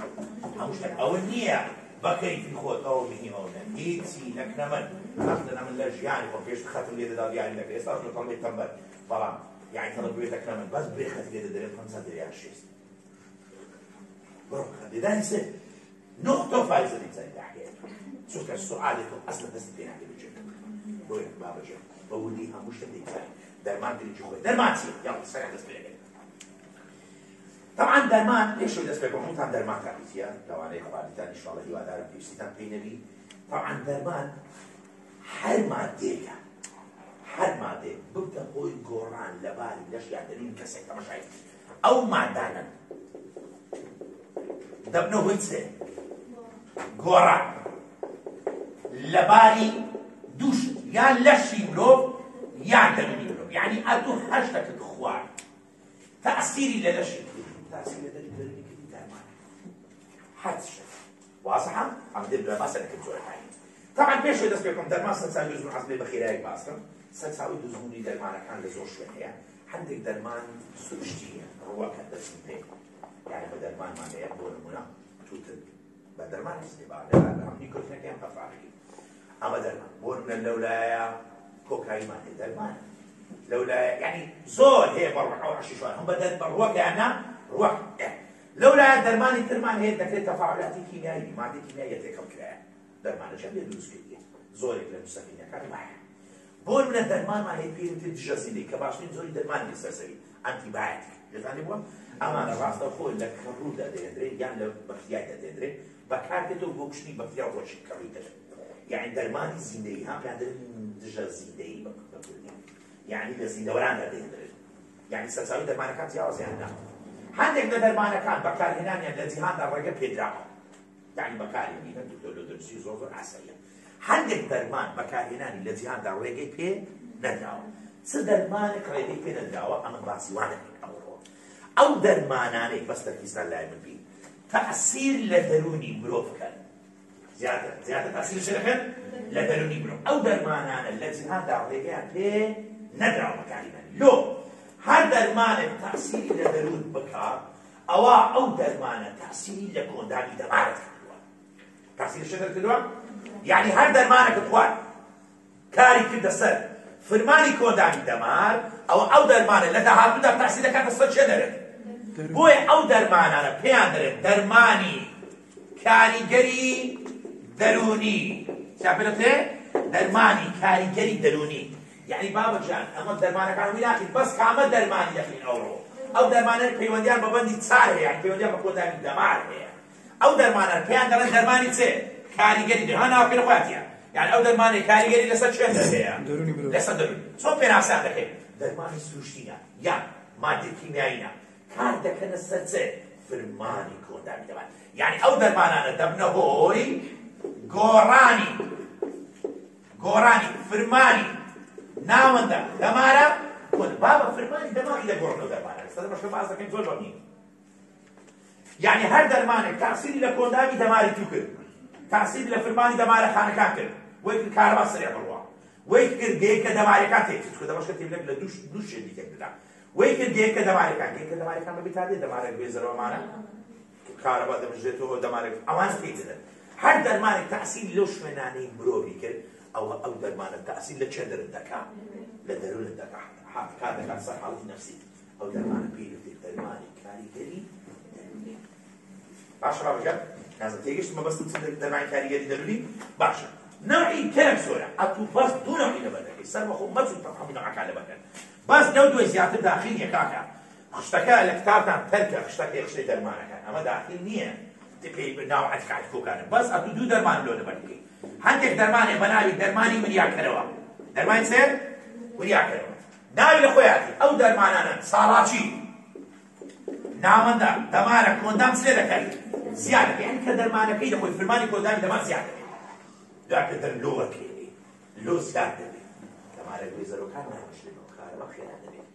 أموشتك أو النية بكري في خوت أو مهم أو نيتي لك نمن أخذنا من الجيان وفيش تخاطر لي ده يعني لك إستاذ طلبي تنبر بلام يعني طلب بيتك نمن بس بريخت لي ده 5 ريال شيء برو خلي ده نسي نقطة فايزة الإنسان تحكي شوف السؤال يكون أصلا بس بين هذه الجملة بقول بابا جا بقول ليها مش تبدي درمان تري جوه درمان سي يلا سريع بس بين طبعا درمان ليش شو بس بيكون مو درمان كارثية لو أنا إخواني تاني إن شاء الله يوادر في ستان بينبي طبعا درمان هر مادة ببدأ هو الجوران لبالي ليش يعدلون كسيت ما شايف أو معدانا دبنه هو يتسه گۆڕان لەباری دووش یان لەشی مرۆڤ یان دەرونی مرۆڤ یعنی ئەدوو هەشتەکەت خوارد تەئسیری لە لەشی تەئسیری لە دەرونی کردی دەرمان هەر شت واضحە ئەم دێ لە باسە دەکەم زۆرەکانی طبعا پێشەوەی دەست پێ بکەم دەرمان سەرچاوی دۆزبوون حەز بێ بە خێرایەک باس بکەم سەرچاوی دۆزبوونی دەرمانەکان لە زۆر شوێن هەیە هەندێک دەرمان سروشتیە ڕووەکە دەچین پێ یعنی بە دەرمانمان هەیە بۆ نمونە توتن بدرمان استبعاد هم نيكوتين كم تفاعلي أما درمان بون من اللولايا كوكايمان درمان لولايا يعني زول هي بروح أو عشي شوية هم بدل بروح أنا روح لولايا درمان الدرمان هي ذكرت تفاعلات كيميائية مادة كيميائية تكم كذا درمان شامل يدرس كذي زول كلام سفينة كان معه بون من الدرمان ما هي فيه تجسيدي كباشين زول درمان يستسوي أنتي بايتك جزاني بوا أما أنا راس أقول لك كرودا ديندري يعني بكتيريا ديندري بكارتو بوكشني بكتيريا وشي كرودا يعني درماني زيندي هم يعني دجا زيندي بقولي يعني لزيندا ولا ديندري يعني سلسلة درمان كانت يا وزيانا عندك درمان كان بكار هنا يعني الذي هذا الرجل بيدرا يعني بكار هنا دكتور لودرسي زوزو عسيا عندك درمان بكار هنا الذي هذا الرجل بيدرا سدرمان كريدي بيدرا أنا باسي وانا أو درماناني بس تركيزنا لا يمن بيه تأثير لدروني مروف كان زيادة تأثير شركة لدروني مروف أو درمانان الذي هذا الرجال به ندرع مكاننا لو هذا درمان تأثير لدرون بكار أو درمان تأثير لكون داني دمارة تأثير شركة الدواء يعني هذا درمانك تقوى كاري كده سر فرماني كون داني دمار أو درمان لدى هاتو در تأثير كانت الصد شدرت بۆی ئەو دەرمانانە پێیان دەرێت دەرمانی کاریگەری دەرونی چاپێتێ دەرمانی کاریگەری دەرونی یعنی بابەجان ئەمە دەرمانەکان ویلاکەین بەس کامە دەرمانی دەخین ئەوڕۆ ئەو دەرمانە پەیوەندیان بە بەندی چار هەیە یعنی پەیوەندیان بە کۆدانی دەمار هەیە ئەو دەرمانە پێیان دەڵێن دەرمانی چێ کاریگەری دەرون ناوکەی خواتیان یعنی ئەو دەرمانی کاریگەری لەسەر چێن هەیە لەسەر دەرون چۆن پێناسان دەکەین دەرمانی سروشتینە یان مادە کیمیاییە کار دەکەنە سەر چێ فرمانی کۆدانی دەمان یعنی ئەو دەرمانانە دەبنە هۆی گۆڕانی فرمانی ناوەندە دەمارە بابە فرمانی دەماری دەگۆڕنەوە دەرمانە سەر بەشکە باز دەکەین زۆر بەڵنی یعنی هەر دەرمانێک تاثیری لە کۆدانی دەماری تو کرد تاثیری لە فرمانی دەمارە خانەکان کرد وەی کرد کارەبا سەرێ بڕوا وەی کرد گەیەکە دەمارەکان تێکرد کە دەبەشکە تێبلێک لە دوو شێتی تێک دەدا وەی کرد گەیەکە دەمارەکان بەبێ تا دێ دەمارێک بێزەرەوەمانە کارەبا دەبژێتەوە دەمارێک ئەوانە پێیدەدەن هەر دەرمانێک تاثیری لەو شوێنانەی مرۆڤی کرد ئەو دەرمانە تاثیر لە چێ دەرت دەکات لە دەرونت دەکات کار دەکات سەر حاڵەتی نەفسی ئەو دەرمانە پێی دەوتێت دەرمانی کاریگەری دەرونی باشە ڕابژە نازم تێگەشت مەبەستم چ دەرمانی کاریگەری دەرونی باشە نوعی کەم زۆرە ئەتوو بەس دوو نوعی لەبەر دەکەی سەربەخۆ مەچوو هەموو نوعەکان لەبەر دەکەن بەس لەو دوێ زیاتر داخل نییە کاکە خشتەکە لە کتابتان تەرکە خشتەکەی خشتەی دەرمانەکان ئەمە داخل نییە پێی ناو عەتیقاتی کۆکانە بەس ئەتوو دوو دەرمان لۆ لەبەر دەکەی هەندێک دەرمانێ بە ناوی دەرمانی وریاکەرەوە دەرمانی چێ وریاکەرەوە ناوی لە خۆیاتی ئەو دەرمانانە ساڵاچی ناوەندە دەمارە کۆندام چ لێ دەکەی زیاد دەکەی یعنی کە دەرمانەکەی دەخۆی فرمانی کۆندامی دەمار زیاد دەبێت دواتر دەر لۆوەکێنی لۆ زیاد دەبێت دەمارە گوێزەرۆکان ناوەشێنەوە کارە بەخێرا دەبێت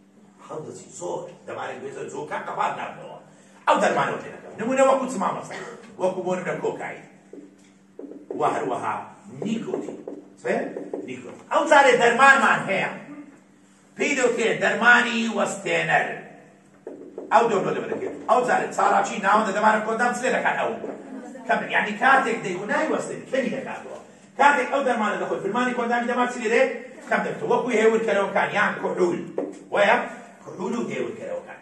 هەڵدەچی زۆر دەمارە گوێزەر زۆرکان قەپات نابنەوە ئەو دەرمانەوە تێ دەکەم نمونە وەکو چ مامەستا وەکو بۆ نمونە کۆکایی و هەروەها نیکۆتین نیکۆتین ئەو جارێ دەرمانمان هەیە پێی دەوتێت دەرمانی وەستێنەر ئەو دۆرۆ لەبەر دەکرێت ئەو جارێ چاڵاچی ناوەندە دەمارە کۆندام چ لێ دەکات ئەو کەم یعنی کاتێک دەی و نایوەستێت کەمی دەکاتەوە کاتێک ئەو دەرمانە دەخۆی فرمانی کۆندامی دەمار چ لێ دێت کەم دەکاتەوە وەکو هێورکەرەوەکان یان کوحول وایە کوحول و هێورکەرەوەکان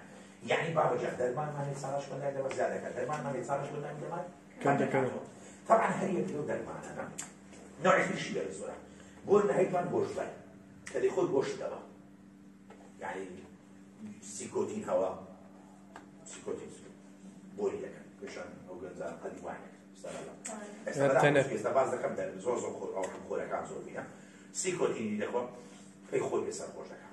یعنی بابەجان دەرمانمانی چاڵاش کۆندامی دەمار زیاد دەکات دەرمانمانی چاڵاش کۆندامی دەمار کەم دەکاتەوە طبعا هەر یەک لەو دەرمانانە نوعێکیشی گەرە زۆرە بۆ نەهەیتوان گۆشتبەر کە دەیخۆی گۆشتەوە يعني سيكوتين هوا سيكوتين بوري لك كشان او غنزان قد واحد استفاد بعض كم ده زوز او خور كان زور بينا سيكوتين دخوا في خور بيسر خوش لك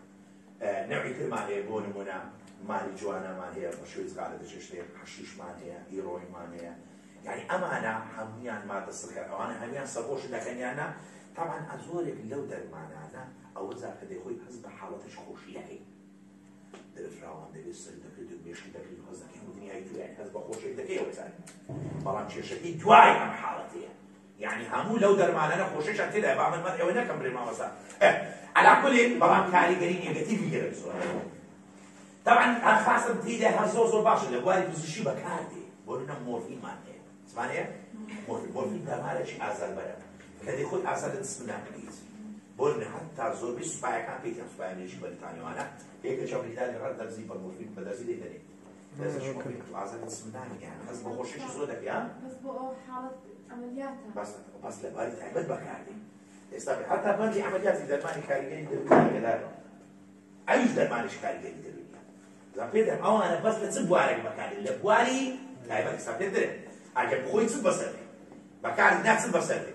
نوعي كلمه هي بون منا مالي جوانا مالي مشويز قاعده تشتري حشيش مالي هيروين مالي يعني امانه هميان ما تصلح او انا هميان صبوش لكن انا طبعا ازورك لو در معنا او ذاك دي خوي حسب حالتش خوشيه دەفراوان دەبێت سەر دەکرێت و مێشکی دەکرێت و هەزەکەی دنیای توی هەز بە خۆشەی دەکەیەوە چای بەڵام کێشەکەی دوای ئەم حاڵەتەیە یعنی هەموو لەو دەرمانانە خۆشەیشان تێدا با من ئێوە نەکەم برێ مامەستا عەلا کولێ بەڵام کاریگەری نێگەتیڤی گەرە زۆر طبعا خاصم تێدا هەر زۆر باشە لە بواری پزیشکی بەکاردێ بۆ نە مۆرفینمان هەیە زمانەیە مۆرفین دەمارێکی ئازاربەرە کە دەیخۆی ئازارە دەستم ناکەیت بۆ نە حتا زۆربەی سوپایەکان پێیان سوپایانێکی بەریتانیاوانە یەکە چاوەریدانی ڕەت دەرزی بە مۆرفین بە دەرزی دەیدەنێت دەرزیش مۆرفین ئازارە دەستم ناکەیان هەز بە خۆشێکی زۆر دەکەیان بەس بۆ ئەو حاڵەت ئەمەلیاتە بەس لە باری تایبەت بەکاردێ ئێستا حتا بەندی ئەمەلیاتی دەرمانی کاریگەری دەرونیەکەدارە ئەویش دەرمانیش کاریگەری دەرونیە زان پێ دەم ئەوانە بەس لە چ بوارێک بەکاردێن لە بواری تایبەت ئێستا پێ دەرێن ئەگەر بخۆی چ بەسەردێ بەکاری نا چ بەسەردێ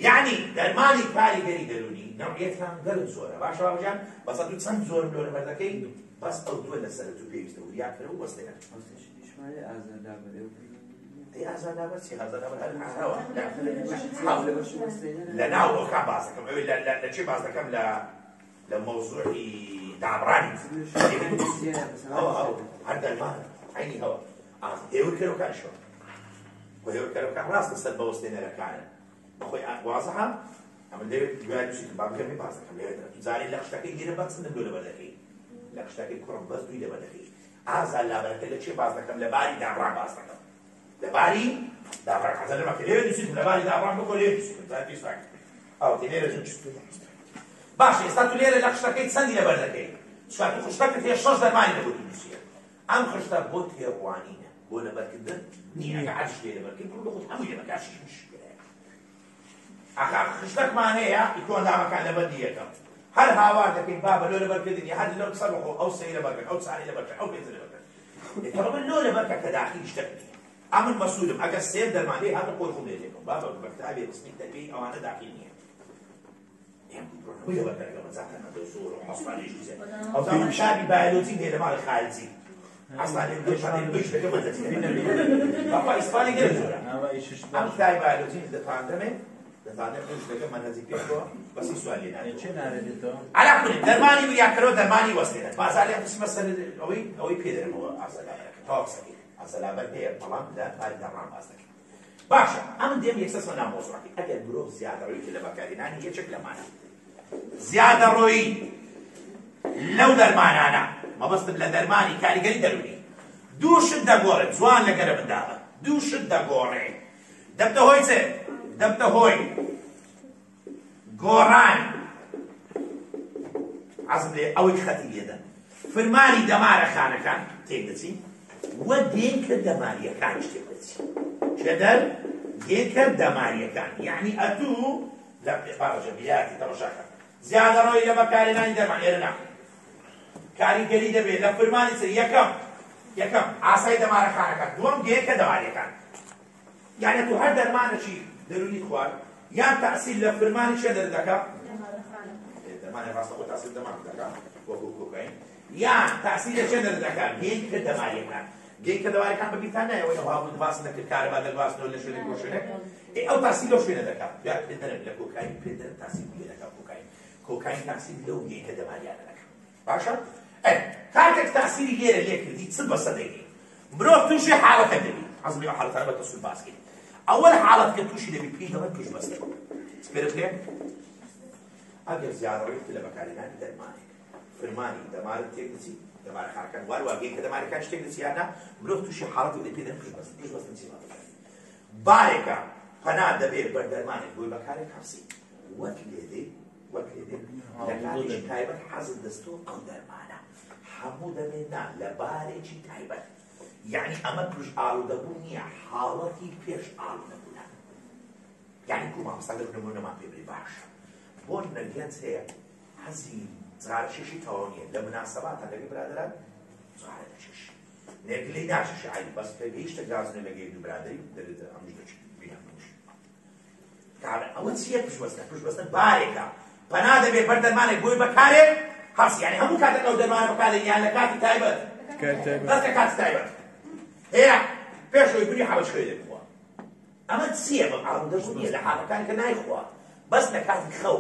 يعني دەرمانی کاریگەری دەرونی نەوعیەتیان گەرم زۆرە باشە بابەجان بەسە تو چەند زۆر لۆرە بەردەکەی بەس ئەو دووە لەسەرە تو پێویستە وریاکەرە و وەستەکە ئەی ئازادابەر چی ئازادابەر لە ناو ئەوکا باز دەکەم ئەوێ لە چی باز دەکەم لە مەوزوعی دابڕانی هەر دەرمانە عینی هەوە هێورکەرەوەکانشەوە بۆ هێورکەرەوەکان ڕاستە سەر بە وەستێنەرەکانە بخۆی واضحە ئەمە لەوێت دوای دووسیتم بابکەمی باز دەکەم لەوێت زانین لە قشتەکەی گیرە بەس چەندە دوو لەبەر دەکەی لە قشتەکەی کوڕم بەس دوی لەبەر دەکەی ئازار لابەرەکە لە چێ باز دەکەم لە باری دابڕان باز دەکەم لە باری دابڕان حەزە لەمەکە لەوێت دووسیتم لە باری دابڕان بکۆ لەوێت دووسیتم زانین ساک ئەو تێنێرە ژن باشە ئێستا تو لێرە لە قشتەکەی چەندی لەبەر دەکەی چکار تو قشتەکەت هەیە 6 دەرمانی لەبۆ دووسیە ئەم قشتە بۆ تێڕوانینە بۆ لەبەرکردن نییە ئەگە عەرش لێ لەبەرکەی بڕۆ بخۆت هەمووی لەبەرکاشیش مشکلەیە ئەخا خشتەکمان هەیە ئیکۆندامەکان لە بەندی یەکەم هەر هاوار دەکەین بابە لۆ لەبەرکردنی هەر لەو سەر بخۆ ئەو سەی لەبەرکەن ئەو چاری لەبەرکەن ئەو پێنج لەبەرکەن تەمەن لۆ لەبەرکە کە داخلی شتەک نییە ئەمن مەسوولم ئەگەر سێر دەرمانەی هاتە قۆی خۆم لێ دێکم بابە بەکتابێ قسمی تەربیەی ئەوانە داخل نییە ولا بقى لما زعلنا دكتور وحصل عليه جزء او زعما شابي بيولوجي هي مال خارجي اصلا الدوش هذه الدوش ده كمان تسمع بابا اسباني غير زورا انا ايش ام تاي بيولوجي ده فاندمه ده فاندمه دوش ده كمان هذيك بس السؤال هنا چه نردیتو على كل درماني وياكلوا درماني وصلنا بازالي بس مثلا اوي بيدر هو اصلا توكسيك اصلا بدي طبعا ده هاي درمان قصدك باشا ام ديم يكسس من موضوعك اجل بروف زياده روي كده بكاريناني هي شكل معنا زیادە ڕۆی لەو دەرمانانە مەبەستم لە دەرمانی کاریگەری دەرونی دووشت دەگۆڕێت جوان لەگەرە منداڵە دووشت دەگۆڕێ دەبتە هۆی چێ دەبتە هۆی گۆڕان عەزم لێ ئەوەی خەتی لێدەن فرمانی دەمارە خانەکان تێک دەچین وە دێنکە دەماریەکانیش تێک دەچین چێدەر دێنکە دەماریەکان یعنی ئەتوو لە بارەجە بیلاتی تەماشاکە زیادە ڕۆی لە بەکارهێنانی دەرمان ئێرە نا کاریگەری دەبێت لە فرمانی چ یەکەم ئاسای دەمارەخانەکان دووەم گەیەکە دەماریەکان یعنی تو هەر دەرمانێکی دەرونی خوارد یان تەئسیل لە فرمانی چێ دەردەکە دەمانێت ڕاستە خۆ تاسیل دەمان دەکات وەکو کۆکاین یان تاسیرە چێنە دەکات گەین کە دەماریەکان گەین کە دەماریەکان بەبیتان نایەوەی ئەوها بوو دەباسن دەکرد کارەبا دەباسنەوە لە شوێنێک بۆ شوێنێک ئەو تاسیل لەو شوێنە دەکات یا پێدەرم لە کۆکاین پێدەرم تاسیل بێ دەکات کۆکاین تاسیل لەو گەین کە دەماریانە دەکات باشە کاتێک تاسیری لێرە لێ کردی چ بەسە دەگەی مرۆڤ تووشی حاڵەتە دەبی حەزمی ئەو حاڵەتانە بە تەسوول باسکەین ئەوەل حاڵەت کە تووشی دەبی پێی دەڵێن پشتبەستە سپێرە بکرێ ئەگەر زیادەڕێت لە بەکارهێنانی دەرمانێک فەرمانی دەمارت تێک دەچی دەمارەکان واروا گەین کە دەمارەکان شتێک دەچی یاننا مرۆڤ تووشی حاڵەتێک دەبی پێی دەڵێن پشتبەستن چی بارێکە پەنا دەبێت بەر دەرمانێک بۆی بەکارێک هەڵسی وەک لێدێ لە کاتێکی تایبەت حەزت دەستۆ ئەو دەرمانە هەموو دەمێنا لە بارێکی تایبەت یعنی ئەمە توش ئاڵوودەبوو نییە حاڵەتی پێش ئاڵوودەبوونە یعنی کو مامۆستا نمونەمان پێ بێ باشە بۆ نەرگەنج هەیە حەزی جارشێشی تەواو نییە لە مناسەباتە لەگەڵ برادەران جارە دەچێش نێرگلەی ناشێشی عیلی بەس کە هیچ گازنێ لەگەڵ دوو برادەری دەرێتە ئەمش دەچێت بینامش ئەوە چییە پشتبەستن بارێکە پەنا دەبێت بەر دەرمانێک بۆی بەکارێ هەڵسی یعنی هەموو کاتێک ئەو دەرمانە بەکارێن یان لە کاتی تایبەت بەس لە کاتی تایبەت هەیە پێشەوەی بری حەوەشکەی دەبخوا ئەمە چییە بە ئاڵوودەش نییە لە حاڵەکان کە نایخوا بەس لە کاتی خەو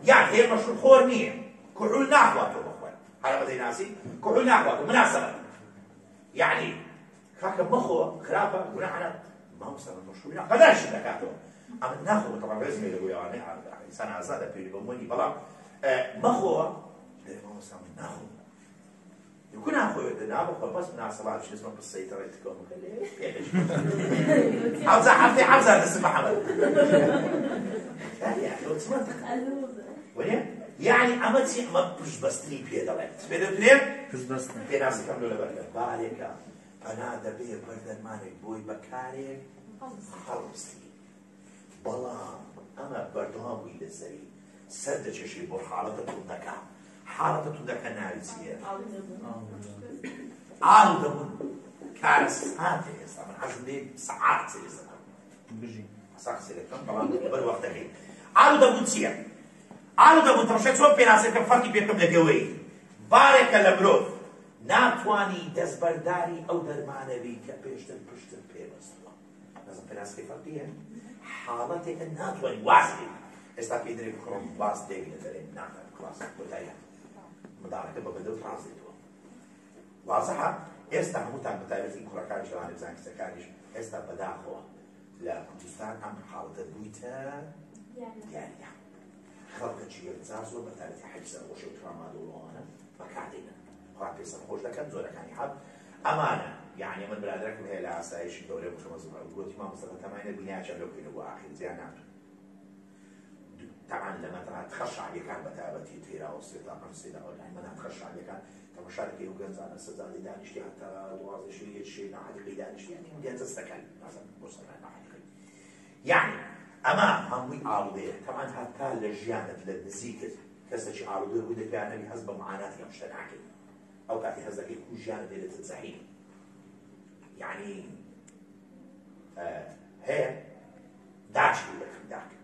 یان هەیە مەشروب خۆر نییە کوحول ناخواتەوە بخوێن هەرە بەدەی ناسی کوحول ناخواتەوە مناسەبەت یعنی کاکە مەخۆ خراپە گوناحە مامۆستا مەشروبی قەداشی دەکاتەوە ئەمە ناخۆ تەڵا ڕێزمێ لەگوی ئەوانەی ئینسان ئازادە پێوی بەمۆنی بەڵام مەخۆ دەرێ مامۆستا ناخۆ يكون أخوي دنابه خلاص من عصابات شو اسمه بالسيطرة يتكلم كله عاوزة حرفي عاوزة اسم محمد لا لو تسمعت يعني أمتي ما بش بستني بيدا لا بيدا بنيم بش بستني في ناس يكملوا لبركة بالك أنا دبي بردن مانك بوي بكاري خلصتي بلا أما بردوام ويد الزري سد شيء بور حالة تندكا حالة تندكا نارسية عالدمون كارثات هسه من حجم دي ساعات سيسا بجي ساعات سيلكتون طبعا بر وقت دقيق عالدمون سيا عالدمون تمشي تصوب بيناسي كفرقي بيكم لقوي بارك المروف ناتواني دزبرداري او درمانوي كبيشتن بشتن بيبستوا لازم بيناسي فرقية حالتك ناتواني واسدي استاكي دري بكرم واس ديبي لدرين ناتواني خلاص بتايا مدارك ببدو ترانزيتوا واضحة ئێستا هەمووتان بەتایبەتی کوڕەکان جوانی بزان کچەکانیش ئێستا بەداخەوە لە کوردستان ئەم حاڵەتە بوویتە دیاریە خەڵکەکی یەکجار زۆر بەتایبەتی حەجزە ڕۆژێ و ترامادۆڵەوانە بەکاردێنن خوا پێسەر خۆش دەکەن زۆرەکانی حەب ئەمانە یعنی من برادرەکەم هەیە لە ئاسایشی دەورەی مشەمەزم گوتی مامۆستا تەماینە بیناچە لەو کەینە بۆ ئاخر زیان ناتوە طبعا لما تخش شعبيكان بتابتي تيرا وسيطة مرسيدة ولا ما تخش شعبيكان تمشاركي وجنز على السزاد دانشتي حتى دواز شيء ناحية اللي دانشتي يعني مجنز استكان مثلا مرسل ناحية يعني أما هم عارضين طبعا حتى لجيانة للنزيكة كسر عارضين وده كان اللي حسب معاناة مجتمعك أو كاتي حسب يكون جيانة ليلة الزحيم يعني هي داش لك داك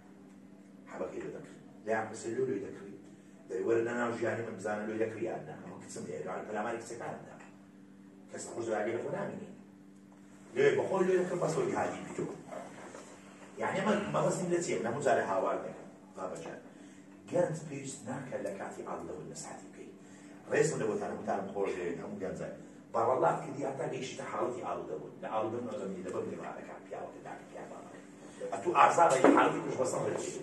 حبكي له ذكر لا عم بسلو له ذكري ورنا انا وجاني من زمان له ذكري انا ما كنت سمي له على مالك سكان ده كسر خرج عليه فلاني ليه بقول له ذكر بس ولي هذه بيجو يعني ما بس نلتي انا مزارع حوالك ما بجان جانت بيس ناكل لكاتي الله والنسحتي كي رئيس ولا بتاع متعلم خرج هم جان زي بار الله كدي حتى ليش تحالتي الله لا الله ما زمي ده بقول ما عليك يا وكذا يا أتو أعصاب أي حالتي مش بصمم الشيء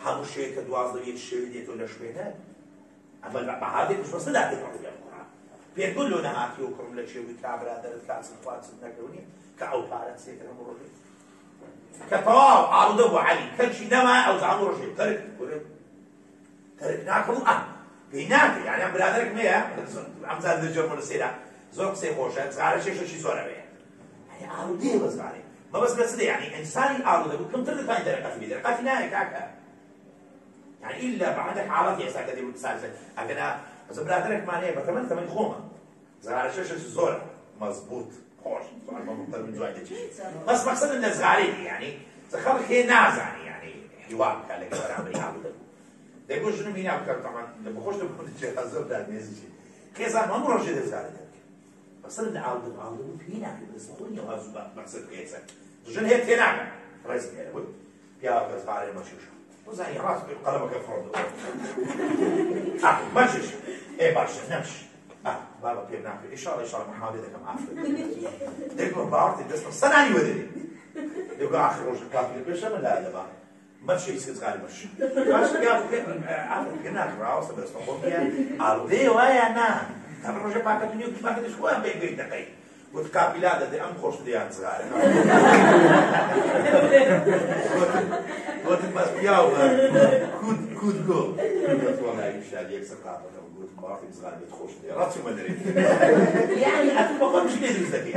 همو شيء كدواز ده يشيل ديت ولا شوينه أما بعد مش بس ده تفعل القرآن بيقول له نهاتي وكرم لك شيء وكابرة درت كاس الفات سنكروني كأوتارة سيكر هم رجل كطواو عرضه وعلي كل شيء نما أو زعمو رجل تركناكم بيناتي يعني عم برادرك مية عم زاد الجرم والسيرة زوج سيخوشة زعل شيء صار بيه يعني عرضيه بس عليه ما بس ده يعني إنساني عارضة كم ترد ثاني درجات في درجات نهاية كاكا يعني إلا بعدك عرض يا ساكت يقول سالسة أكنا زبراتك معناه بتمن ثمن خومة زغال شو زور مزبوط خوش طبعا ما مقدر من زواج تجي بس مقصد الناس غالي يعني زخرك هي نازعني يعني حوار كان لك برا عمري عارضة دەیگۆ ژنم هینا بکەم تەمان بەخۆش دەبوو زۆر دادمێزی خێزان هەموو ڕۆژێ دەزارە دەبکە بەسەر لە ئاڵدەبوو پێی ناکرێت دەست بەخۆنی هەزوو مەقسەد پێچە ژن هەیە تێ ناکەن ڕێز پێرە بووی پیا بەزبارێ مەشوش وزانی ڕاست قەڵەمەکە فڕۆ مەشش ئێ باشە نەمش بابا پێم ناکرێت ئیشاڵ محاولێ دەکەم ئافرێت دەیگۆ باوەڕتی دەستم سەنانی وەدەری دەیگۆ ئاخر ڕۆژە کافی پێشە من لا دەبا مەشی سێزغاری مەش باش پیا ئافرێت ناکراوەستە بەستە خۆم پێیان ئاڵودەیە وایە نا ئەم ڕۆژە پاکە دنیا و پاکەتش خۆیان بێگەی دەقەی وت کاپیلا دەدێ ئەم خۆش دیان زغارە وتم بەس پیاو کود گۆ وەڵای شادی یەکسەر قاپەکە گوتم باوەڕتی زغار بێت خۆش دێ ڕاچوومە دەرێ یعنی ئەتم بە خۆم شتێ دروست دەکەی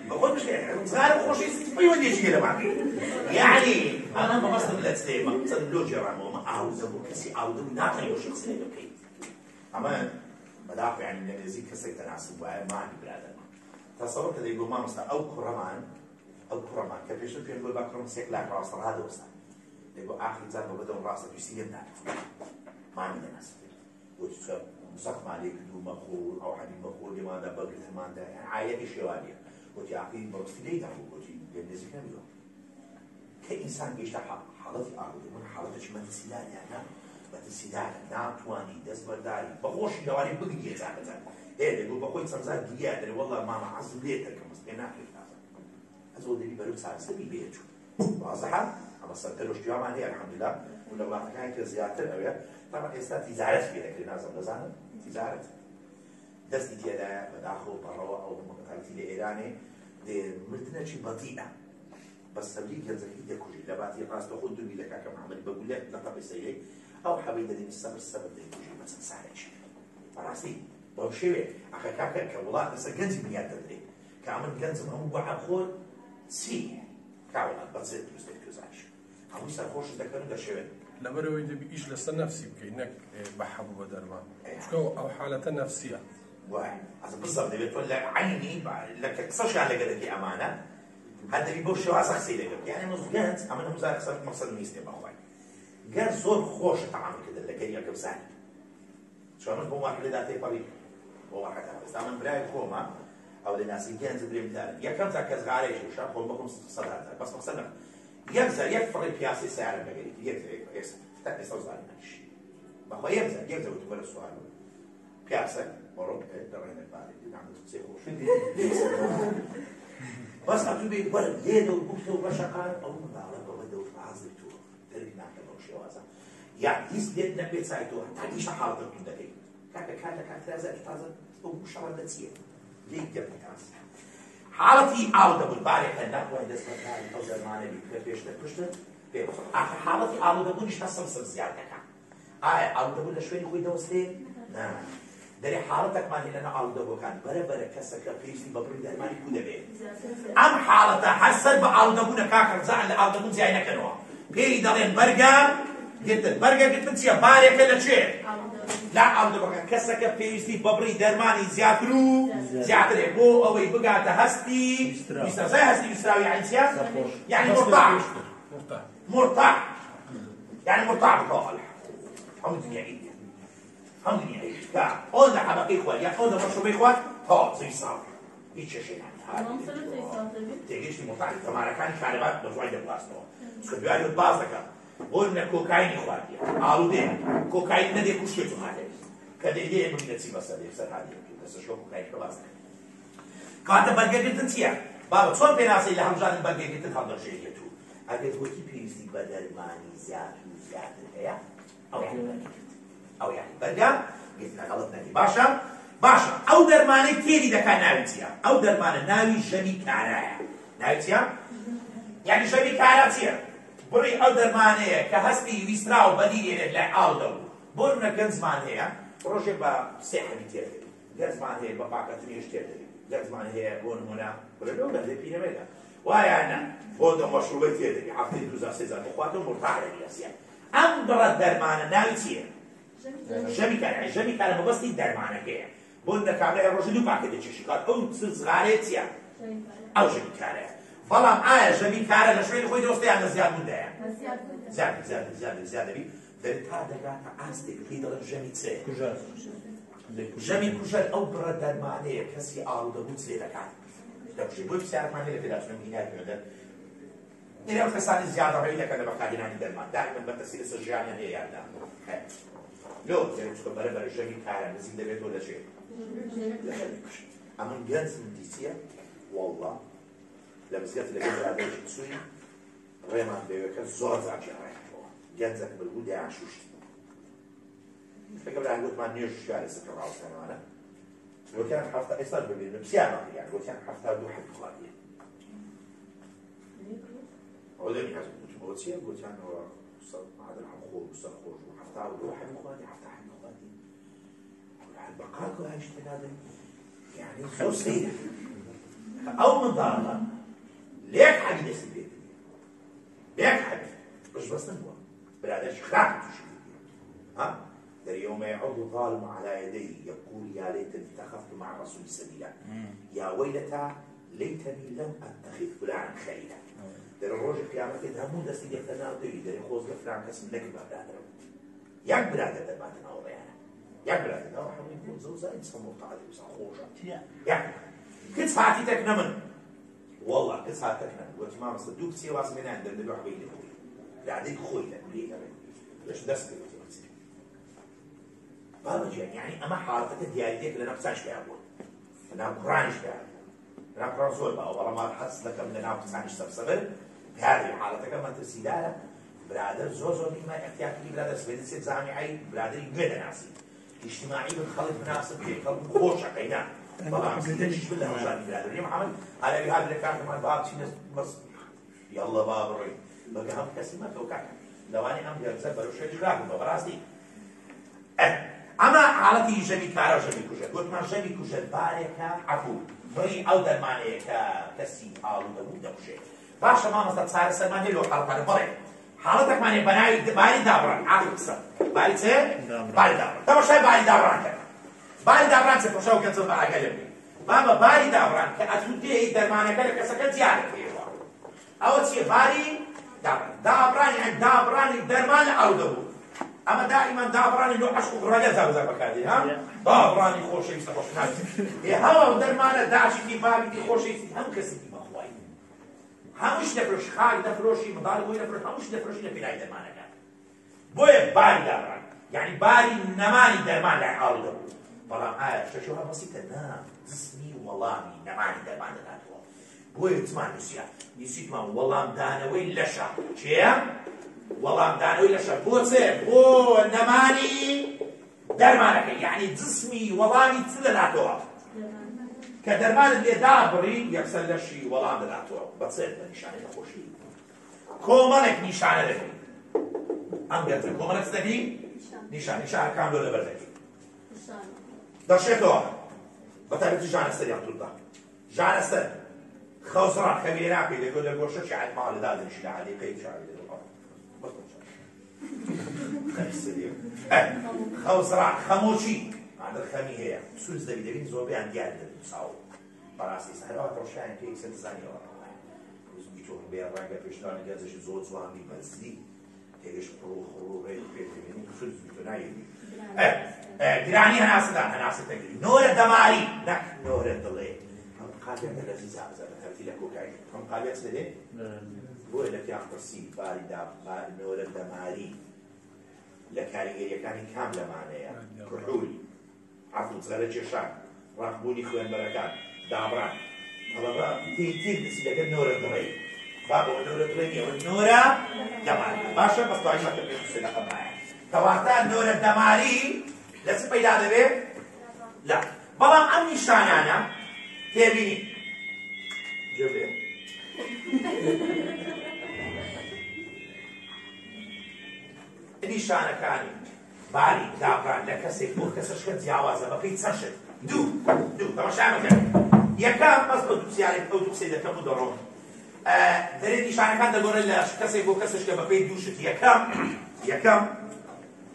بە خۆم شتێ زغارە خۆشی پەیوە دێچی لە باقی یعنی ئەمە مەبەستم لە چتێ مەقسەد لۆ جێڕامەوە مە ئاوزە بۆ کەسی ئاودە و ناقەی بۆ شخصێ دەکەی ئەمە بەداخۆ یعنی لە نێزی کەسێک تەناسب وایە مانی برادەرمان تەسەوڕ کە دەیگۆ مامۆستا ئەو کوڕەمان کە پێشتر پێم گوت با کوڕم سێک لاک ڕاستە ڕادەوەستا دەیگۆ ئاخری جار بە بەدەم ڕاستە تویستی لێم ناکەم مامی دەناسب وتی چکە زەخمان لێ کردو مەخۆر ئەو حەدی مەخۆر لێماندا بەگرتماندا عایەتی شێوانیە وتی ئاخری بەڕستی لێی داخۆ وتی لێم نێزیک نەبیەوە کە ئینسان گەیشتە حاڵەتی ئاڵودەبوون حاڵەتێکی مەترسیداریانە مەترسیدارە ناتوانی دەست بەرداری بەخۆشی دەواری بگریە جاکەجار دەیگۆ بەخۆی چەمزار گریا دەرێ وەڵڵا مامە عەزم لێ دەکەم مەست پێ ناکرێت ئەزۆ دەبی بەرەو چارەسەری بێچوو وازەحە ئەمە سەرتەرۆش جوان هەیە الحەمدوللا و لە وڵاتەکانی کە زیاتر ئەوەیە طبعا ئێستا تیجارەت پێ دەکرێت نازم دەزانن تیجارەت دەستی تێدایە بەداخۆ بەڕەوە ئەو مەقەتاتی لە ئێرانێ مردنەکی بەدیئە بەس سەبری گەنجەکەی دەکوژی لە باتی ڕاستە خۆ دومی لە کاکە محەممەد بەگولێت لە قەپی سەیرەی ئەو حەبەی دەدەنی سەبر دەیکوژی بە چەند سارێکی بەڕاستی بەو شێوێ ئەخە کاکە کە وڵات لەسەر گەنجی بنیاد دەدرێت کە ئەمن گەنجم هەموو بە عەبخۆر چی کاوەڵات بەچێت دروست دەکەی توزانش هەمووی سەرخۆشت دەکەن و دەشێوێت لەبەرەوەی دەبی ئیش لەسەر نەفسی بکەی نەک بە حەبوو بە دەرمان چکە ئەو حالەتە نەفسیە وای ئەس بالضبط دەبێت تۆ لە عینی لە قسەشیان لەگە دەکەی ئەمانە هەر دەبی بۆ شێوازە قسەی لەگە بکەی یعنی ئەمە گەنج ئەمە هەموو قسە مەقسەد نیستێ بەخوای گەنج زۆر خۆشە تەعاملکردن لە گەریەکە بزانیت چۆنش بۆ واحدەدا تێپەڕی بۆ واحدە ئێستا من برای خۆمە ئەو دەناسی گەنج درێمدارن یەکەم تا کەس غارێکی وشە خۆم بەخۆم سەداتە بەس مەقسەد نەکەم یەک فڕی پیاسی سیارە بەگەری ئێستا زانیش بەخوا یەک زەوت وەرە سوال پیاسە بەڕۆ دەڕێنە بارێ نامەت قسەی خۆش بەس ئەتوو بێت وەرە لێدە و گوفتە و بەشەقان ئەو منداڵە بەوەدە و حازر تۆ دەرک ناکە بەو شێوازە یا هیچ لێت نەبێت چای تۆ هەتا دیشە حاڵەتەکەی دەکەی کاکە کاترازەری تازە بۆ شەڕە دەچیە لێک دەرکاس حاڵەتی ئاڵودەبوون بارێکە نەخوای دەست بەکاری ئەو دەرمانەی کە پێشتر پشتر پێ ئاخر حاڵەتی ئاڵودەبوونیش تا سەر زیاد دەکات ئایا ئاڵودەبوون لە شوێنی خۆی دەوەستێ نا دەرێ حاڵەتێکمان هێ لەناو ئاڵودەبووەکان بەرەبەرە کەسەکە پێویستی بە بڕی دەرمانی کو دەبێت ئەم حاڵەتە هەر سەر بە ئاڵودەبوونە کاکەرزان لە ئاڵودەبوون زیای نەکەنەوە پێی دەڵێن بەرگە گرتن بەرگە گرتن چییە بارێکە لە چێ لا ئاڵودەبووەکە کەسەکە پێویستی بە بڕی دەرمانی زیاتر و زیاترێ بۆ ئەوەی بگاتە هەستی ویسترازای هەستی ویستراوی یعنی چییە یعنی مرتاح يعني مرتاح بطاقة هم دنيايين هم دنيايين كا قلنا حبقي إخوان يا قلنا مشروبي إخوان ها زي صار هيك شيء يعني تيجيش مرتاح كمان كان كلمات بزواج البلاستو سكت بيعمل البلاستيك قلنا كوكايين إخوان عالودين كوكايين ندي كوشيتو هذا كده يديه من نسي بس هذا يفسر هذا بس شو كوكايين بلاستيك كانت برجع جدا تيا بابا صار بيناسي اللي هم جان برجع جدا هذا شيء يتو أجد وكي بيزي بدل ماني زيادة هي أو يعني برجع قلنا غلطنا دي باشا أو درماني تيري دكا ناوتيا أو درمان ناوي جمي كارايا ناوتيا يعني جمي كاراتيا بري أو درمانية كهسبي ويستراو بديلي لعالدو بورنا جنزمان هي بروجي بسيحة بيتيري جنزمان هي بباكا تريش تيري جنزمان هي بون هنا برلو بدي بينا ميدا وهي أنا بودا مشروبي تيري حفتي دوزا سيزا مخواتو مرتاح للياسيا أم برد درمان ناوتيا جمي كارا جمي كارا مبسطي درمانة كيا بورنا كاملة الرجل يباكا دي تشيكات أو صغاريتيا أو جمي كارا بەڵام ئایا ژەمی کارە لە شوێنی خۆی دۆستیان لە زیاد بوودایە زیاد زیادەبی دەبێت تا دەگاتە ئاستێک پێی دەڵێن ژەمی چێ کوژە ژەمی کوژەر ئەو بڕە دەرمانەیە کەسی ئاڵودەبوو چێ دەکات دەکوژێ بۆی پرسیارمان هەیە لە پێداچوونە مینای پێدەن ئێرە ئەو کەسانی زیادەڕێی دەکەن لە بەکارهێنانی دەرمان دائیمەن بەرتەسی لەسەر ژیانیان هەیە یاددان لۆ چکە بەرەبەر ژەمی کارە نزیک دەبێتەوە لە ژێر لە ژەمی کوژە ئەمە گەنج من دیچیە والله لە مزگەوت لەگەڵ برادەرێکی چووی ڕێمان بێوەکە زۆر زاکێڕێتەوە گەنجێک بڵبوو دەیان شوشتی فکر برای گوتمان نوێژ شوارە سەکە ڕاوستانەوانە گوتیان هەفتە ئێستا ببینن پرسیارمان کردیان گوتیان 72 حەدی خواردیە ئەو دەمی حەز گوتم ئەوە چییە گوتیانەوە عادل هەمخۆر و سەرخۆش و 72 حەدی خواردی 7 حەدی خواردی بەقاکو هەیش تێنادەی یعنی زۆر سەیرە ئەو منداڵە لێک حەدی دەستی پێ لێک حەدی بەشبەستن بووە برادەرش خراپ تووشی ها در يوم يعض الظالم على يديه يقول يا ليتني اتخذت مع الرسول سبيلا يا ويلتى ليتني لم اتخذ فلانا خليلا در الروج القيامة همو دستي يفتنا دوي در خوز فلان كسم لك برادر ياك برادر ما تناول يعني ياك برادر ده حمل يكون زوجة انسان مبتعد انسان خوشة ياك كنت ساعتي تكنمن والله كنت ساعتي تكنمن وقت ما مصدوك سي واس من عند اللي بيروح بيني بعدين خوي لك ليه ليش دستي بابا جان يعني اما حالتك ديالك لنا بسانش بها بون لنا قرانش بها لنا قران زور بها والله ما حس لك من لنا بسانش سبسبر بهذه حالتك ما ترسيدها برادر زور مما احتياج لي برادر سبيل سيد جامعي برادر يقعد ناسي اجتماعي بالخلط مناسب في خلط خوش عقينا والله مسكينش بالله وجاني برادر يا محمد على بهذا اللي كان كمان باب شي ناس بس يلا باب روي بقى هم كسمه توقع لو انا ام يرزق بروش جراك براسي اما حالتي ژەمی کارە ژەمی کوژە گوتمان ژەمی کوژە بارێکە عەفو بڕی ئەو دەرمانەیە کە کەسی ئاڵوودەبوو دەکوژێت باشە مامۆستا چارەسەرمان هەیە لەو حاڵەتانە بەڵێ حاڵەتێکمانێ بەناوی باری دابڕان ئاخر قسە باری چێ باری دابڕان تەماشای باری دابڕان کرد باری دابڕان چێ تەماشا و گەنجە بەئاگەلێ بێ بابە باری دابڕان کە ئەتوودەی دەرمانەکە لە کەسەکە زیادە پێوە ئەوە چییە باری دابڕان یعنی دابڕانی دەرمان لە ئاڵوودەبوو اما دائما دابراني لو عشق غرالة زاوزة بكادي ها دابراني خوشي يستخوش ناجي هوا درمانا داعشي في بابي دي خوشي هم كسي في مخواي همش نفرش خالي نفروشي مضارب بوي نفروش همش نفروشي نفيناي درمانا كان بوي باري دابران يعني باري نماني درمان لعي عارض دبو بلام شاشوها بسيطة نام جسمي وملامي نماني درمان داتوا بوي تسمان نسيت ما والله دانوي لشا چيه والله دانوي لشا بوتسي بو نماني درمانك يعني جسمي والله تسلناتوا كدرمان اللي دابري يكسل لشي والله دلاتوا بتصير نشانه خوشي كومالك نشانه دبي ام بيرتن كومالك تدبي نشانه كامل ولا بردك دشيتوا بتعرف جان استري عبد الله جان استر خوزران كبيرة كده يقول لك وش شعب مال داد نشيل عليه كيف شعب بس خوزران خموشي هذا الخمي هي سوز ده بيدين زوبي عندي عند المساو براسي سهرات روشان كيك ست زاني ورا بيتون بيرانجا فيشتان جازش زود زوامي مزدي تيجش خروج بيتين سوز بيتوناي دراني هنا تجري نور الدماري لا نور الضليل قابل الذي زعزع هاتي لك وكاي هم قابل سدي بو لك يا قرسي بارد نور الدماري لكاريجيريا كان كامله معناها كحولي عفوا صغيره جشان راقبوني خوان بركات دابران طلبا تيجي لك نور الضليل بابا نور الضليل والنور دماري باشا بس تعيشك بالسنه معي كواتا نور الدماري لسه پیدا دبه لا بلام ام نشانانا تبینی جبه نشانەکانی باری دابران لە کەسێک بۆ کەسەشکە جیاوازە بەپێی چەشت دوو تەماشامەکە یەکەم بەس بە دووسیارێک ئەو دوو قسەی دەکەم و دەڕۆم دەرێت نیشانەکان دەگۆڕێت لە کەسێک بۆ کەسەشکە بەپێی دووشت یەکەم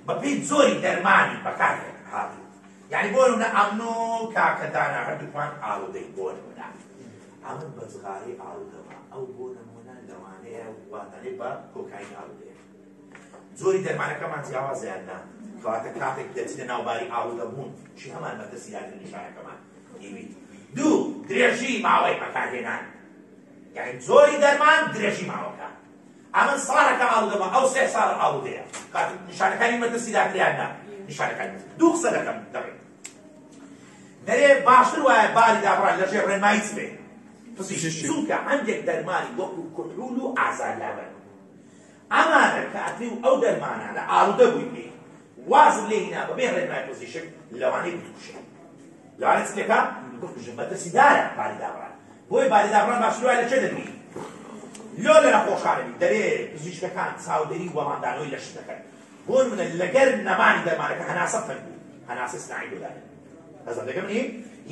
بەپێی زۆری دەرمانی بەکارێت هاتوو یعنی بۆ نمونە ئەمنۆ کاکەدانا هەردووکمان ئاڵودەی بۆ نمونە ئەمن بە جغارەی ئاڵودەوە ئەو بۆ نمونە لەوانەیە واتانێ بە کۆکاین ئاڵودەیە زۆری دەرمانەکەمان جیاوازیان نا کەواتە کاتێک دەچنە ناوباری ئاڵودەبوون چی هەمان مەترسیداکردن نیشانەکەمان ئیوی دوو درێژی ماوەی بەکارهێنان یعنی زۆری دەرمان درێژی ماوەکە ئەمن ساڵەکە ئاڵودەبە ئەو 3 ساڵ ئاڵودەیە کاتێک نیشانەکانی مەترسیداکریان نا نیشانەکانی دوو قسە دەکەم دەڕێت دەرێ باشتر وایە باری دابڕان لەژێر ڕێنمایی چ بێ چونکە هەندێک دەرمانی وەکو کوحول و ئازارلاوەن ئەمانە کاتری و ئەو دەرمانە لە ئاڵودە بووی بێ وازم لێ هینا بەبێ ڕێنمای پزیشک لەوانەی بتوشێ لەوانە چ لێکە بکوژن مەترسیدارە باری دابڕان بۆی باری دابڕان باشتر وایە لەچێ دەبی لۆ لە نەخۆشانەبی دەرێ پزیشکەکان چاودێری وەماندانەوەی لەش دەکەن بۆ منە لەگەر نەمانی دەرمانەکە هەناسە فەن بوو هەناسە سناعی دۆدانن هەزم دەکەم نی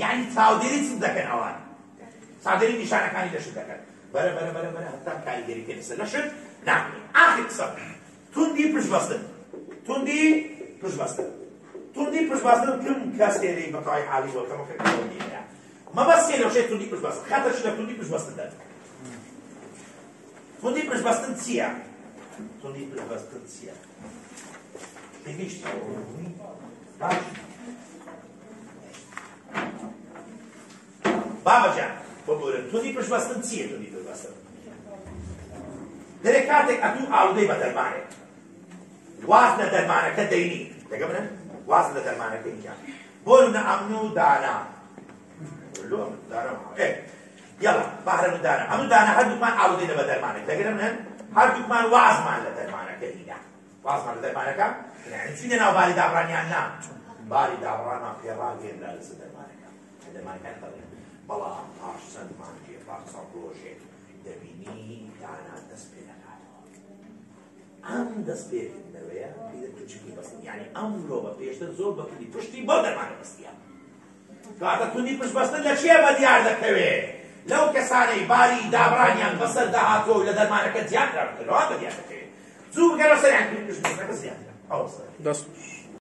یعنی چاودێری چ دەکەن ئەوان چاودێری نیشانەکانی لەشت دەکەن بەرە هەتا کاریگەری پێ لەسەر لەشت ناکەی ئاخر قسە توندی پشتبەستن توندی پشتبەستن کم کەس تێرەی بەتەواوی حاڵی وەکەمەکە کەوەنیە مەبەستێ لەوشەی توندی پشتبەستن خەتەرش لە توندی پشتبەستن دەن توندی پشتبەستن چییە؟ توندی پشتبەستن چییە؟ تێگەیشتی باش بابەجان بۆ بۆرن توندی پشتبەستن چییە توندی پشتبەستن؟ دەرێ کاتێک ئەتوو ئاڵودەی بە دەرمانێک واز لە دەرمانەکە دەینی دەگە منە واز لە دەرمانەکە نییە بۆ نە ئەمن و دانا یەڵا بەهرەن و دانا ئەمن و دانا هەردووکمان ئاڵودەی لە بە دەرمانێک دەگەرە منن هەردووکمان وازمان لە دەرمانەکە هینە وازمان لە دەرمانەکە چینە ناو باری دابڕانیان نا باری دابڕانمان پێڕاگەێن لە لەسەر دەرمانەکە دەرمانەکان دەڵێن بەڵام پاش چەند مانگێ پاش چەند ڕۆژێک دەبینی دانا دەست پێ دەکاتەوە ئەم دەست پێکردنەوەیە توندی بەستن یعنی ئەم مرۆڤە پێشتر زۆر بەکردی پشتی بۆ دەرمانە بەستیە کاتە توندی پشت بەستن لە چێ بە دیار دەکەوێت لەو کەسانەی باری دابڕانیان بەسەر داهاتۆ لە دەرمانەکە زیاتر بکردەوە بە دیار دەکەوێت زوو بگەرە سەریان توندی پشت بەستنەکە زیاترە ئەوە